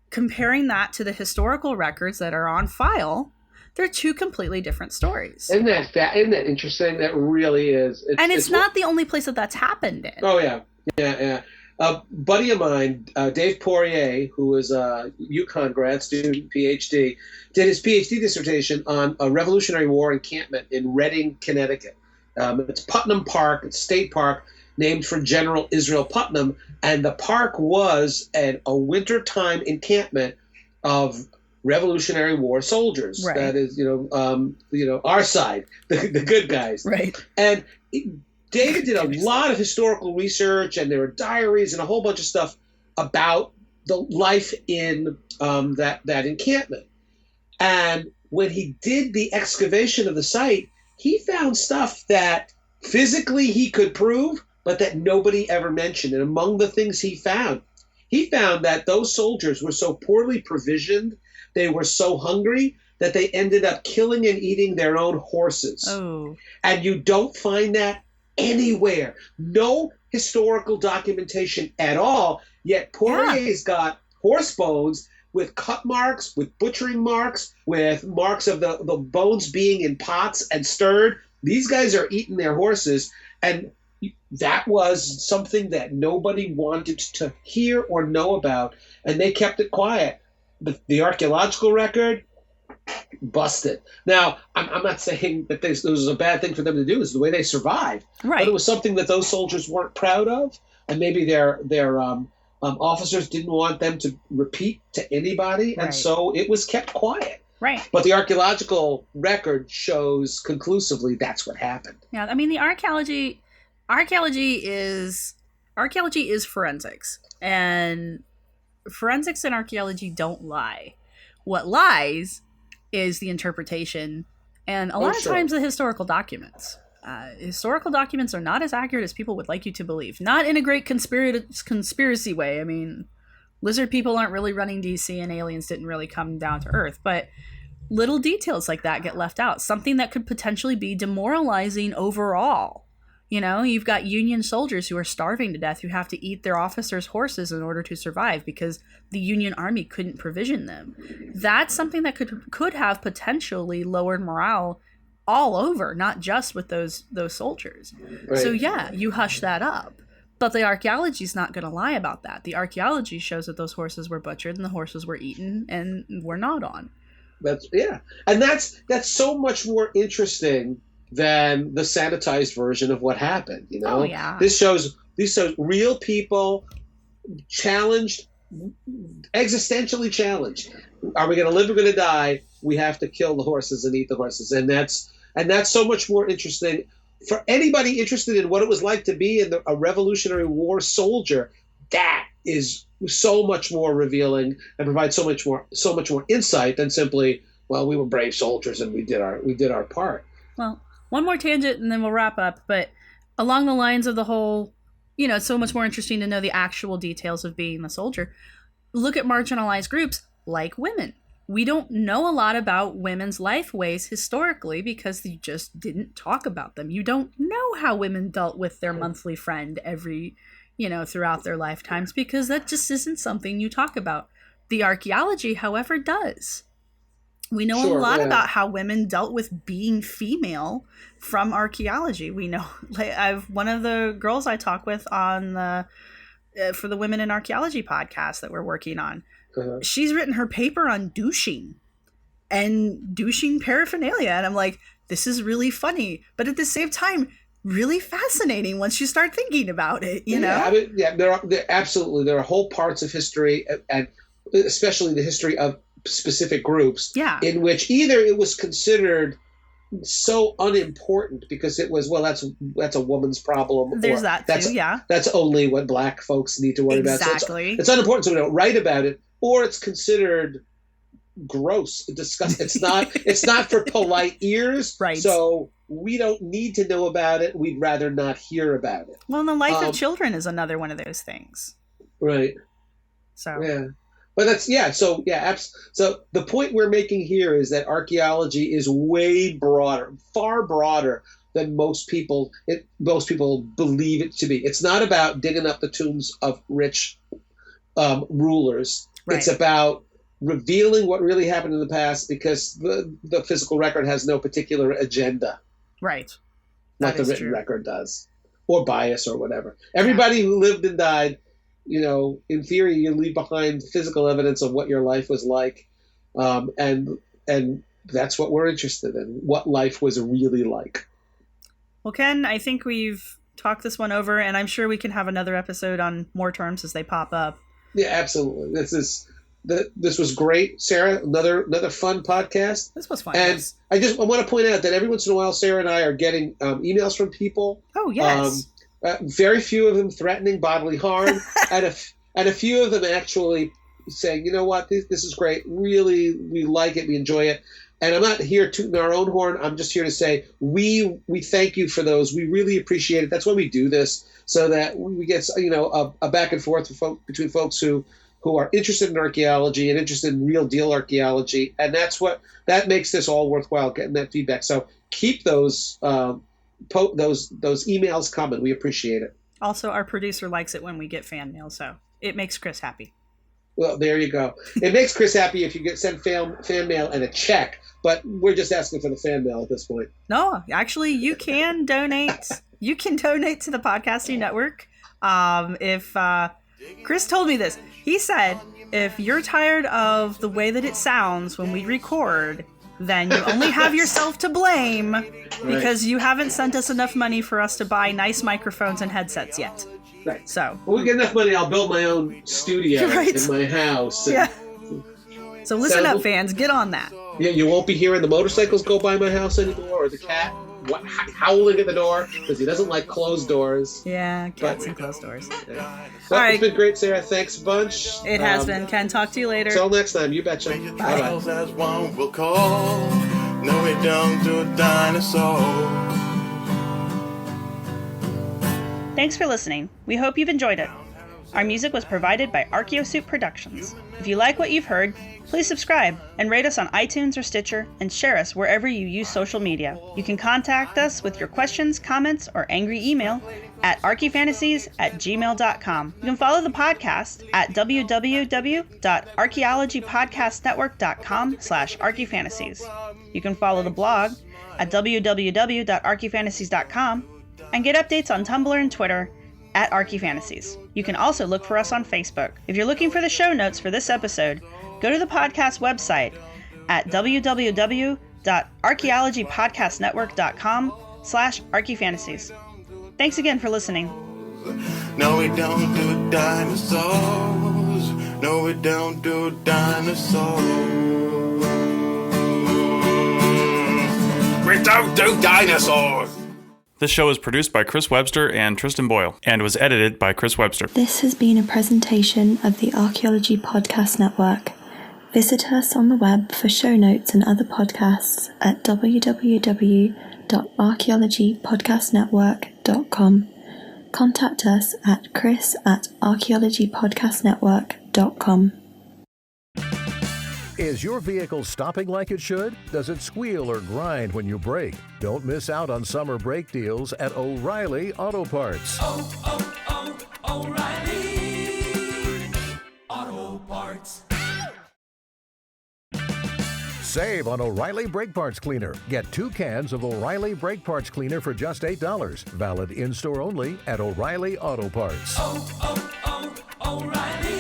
comparing that to the historical records that are on file, they're two completely different stories. Isn't that interesting? That really is. It's not the only place that that's happened in. Oh, yeah. Yeah. A buddy of mine, Dave Poirier, who is a UConn grad student, PhD, did his PhD dissertation on a Revolutionary War encampment in Reading, Connecticut. It's Putnam Park, it's a state park named for General Israel Putnam, and the park was a wintertime encampment of Revolutionary War soldiers. Right. That is, our side, the good guys. Right. And David did a lot of historical research, and there were diaries and a whole bunch of stuff about the life in that encampment. And when he did the excavation of the site, he found stuff that physically he could prove, but that nobody ever mentioned. And among the things he found that those soldiers were so poorly provisioned, they were so hungry, that they ended up killing and eating their own horses. Oh. And you don't find that anywhere. No historical documentation at all. Yet Poirier's got horse bones with cut marks, with butchering marks, with marks of the bones being in pots and stirred. These guys are eating their horses. And that was something that nobody wanted to hear or know about. And they kept it quiet. The archaeological record, busted. Now, I'm not saying that this was a bad thing for them to do. It's the way they survived. Right. But it was something that those soldiers weren't proud of, and maybe their officers didn't want them to repeat to anybody, and so it was kept quiet. Right. But the archaeological record shows conclusively that's what happened. Yeah, I mean, the archaeology is forensics, and forensics and archaeology don't lie. What lies is the interpretation, and a lot of times the historical documents. Historical documents are not as accurate as people would like you to believe. Not in a great conspiracy way. I mean, lizard people aren't really running DC, and aliens didn't really come down to Earth, but little details like that get left out. Something that could potentially be demoralizing overall. You know, you've got Union soldiers who are starving to death, who have to eat their officers' horses in order to survive because the Union Army couldn't provision them. That's something that could have potentially lowered morale all over, not just with those soldiers. Right. So yeah, you hush that up. But the archaeology is not going to lie about that. The archaeology shows that those horses were butchered and the horses were eaten and were gnawed on. And that's so much more interesting than the sanitized version of what happened. You know, This shows real people challenged, existentially challenged. Are we going to live or going to die? We have to kill the horses and eat the horses, and that's so much more interesting for anybody interested in what it was like to be in a Revolutionary War soldier. That is so much more revealing and provides so much more insight than simply, well, we were brave soldiers and we did our part. Well, one more tangent and then we'll wrap up. But along the lines of the whole, it's so much more interesting to know the actual details of being a soldier. Look at marginalized groups like women. We don't know a lot about women's lifeways historically because you just didn't talk about them. You don't know how women dealt with their monthly friend throughout their lifetimes because that just isn't something you talk about. The archaeology, however, does. We know a lot about how women dealt with being female from archaeology. We know, one of the girls I talk with on for the Women in Archaeology podcast that we're working on, she's written her paper on douching and douching paraphernalia. And I'm like, this is really funny, but at the same time, really fascinating once you start thinking about it, know? I mean, there are whole parts of history, and especially the history of specific groups, in which either it was considered so unimportant because it was, well, that's a woman's problem. There's that too, that's only what black folks need to worry about. So it's unimportant, so we don't write about it, or it's considered gross, disgusting. It's not for polite ears, right? So we don't need to know about it. We'd rather not hear about it. Well, and the life of children is another one of those things, right? So yeah. But that's, yeah, so, so the point we're making here is that archaeology is way broader, far broader than most people believe it to be. It's not about digging up the tombs of rich rulers. Right. It's about revealing what really happened in the past, because the physical record has no particular agenda. Right. Like the written record does, or bias or whatever. Everybody who lived and died, in theory, you leave behind physical evidence of what your life was like, and that's what we're interested in, what life was really like. Well, Ken, I think we've talked this one over, and I'm sure we can have another episode on more terms as they pop up. Yeah, absolutely. This was great, Sarah. Another fun podcast. This was fun. And yes. I want to point out that every once in a while, Sarah and I are getting emails from people. Oh, yes. Very few of them threatening bodily harm, and a few of them actually saying, you know what, this is great. Really, we like it. We enjoy it. And I'm not here tooting our own horn. I'm just here to say we thank you for those. We really appreciate it. That's why we do this, so that we get a back and forth between folks who are interested in archaeology and interested in real deal archaeology, and that makes this all worthwhile, getting that feedback. So keep those emails coming. We appreciate it. Also, our producer likes it when we get fan mail, so it makes Chris happy. Well, there you go. It makes Chris happy if you send fan mail and a check, but we're just asking for the fan mail at this point. No, actually, you can donate. You can donate to the Podcasting Network. If Chris told me this, he said, if you're tired of the way that it sounds when we record, then you only have yourself to blame because you haven't sent us enough money for us to buy nice microphones and headsets yet. Right. So when we get enough money, I'll build my own studio in my house. Yeah. So listen up, fans. Get on that. Yeah, you won't be hearing the motorcycles go by my house anymore, or the cat howling at the door because he doesn't like closed doors. Yeah, cats and closed doors. Yeah. All right. It's been great, Sarah. Thanks a bunch. It has been. Ken, talk to you later. Until next time. You betcha. Bye. As one will call. No, we don't do dinosaurs. Thanks for listening. We hope you've enjoyed it. Our music was provided by Archaeosuit Productions. If you like what you've heard, please subscribe and rate us on iTunes or Stitcher, and share us wherever you use social media. You can contact us with your questions, comments, or angry email at archifantasies@gmail.com. You can follow the podcast at www.archaeologypodcastnetwork.com/archifantasies. You can follow the blog at www.archifantasies.com and get updates on Tumblr and Twitter at Archaeofantasies. You can also look for us on Facebook. If you're looking for the show notes for this episode, go to the podcast website at www.archaeologypodcastnetwork.com/archaeofantasies. Thanks again for listening. No, we don't do dinosaurs. No, we don't do dinosaurs. We don't do dinosaurs. This show is produced by Chris Webster and Tristan Boyle, and was edited by Chris Webster. This has been a presentation of the Archaeology Podcast Network. Visit us on the web for show notes and other podcasts at www.archaeologypodcastnetwork.com. Contact us at chris@archaeologypodcastnetwork.com. Is your vehicle stopping like it should? Does it squeal or grind when you brake? Don't miss out on summer brake deals at O'Reilly Auto Parts. O'Reilly Auto Parts. Save on O'Reilly Brake Parts Cleaner. Get 2 cans of O'Reilly Brake Parts Cleaner for just $8. Valid in-store only at O'Reilly Auto Parts. O'Reilly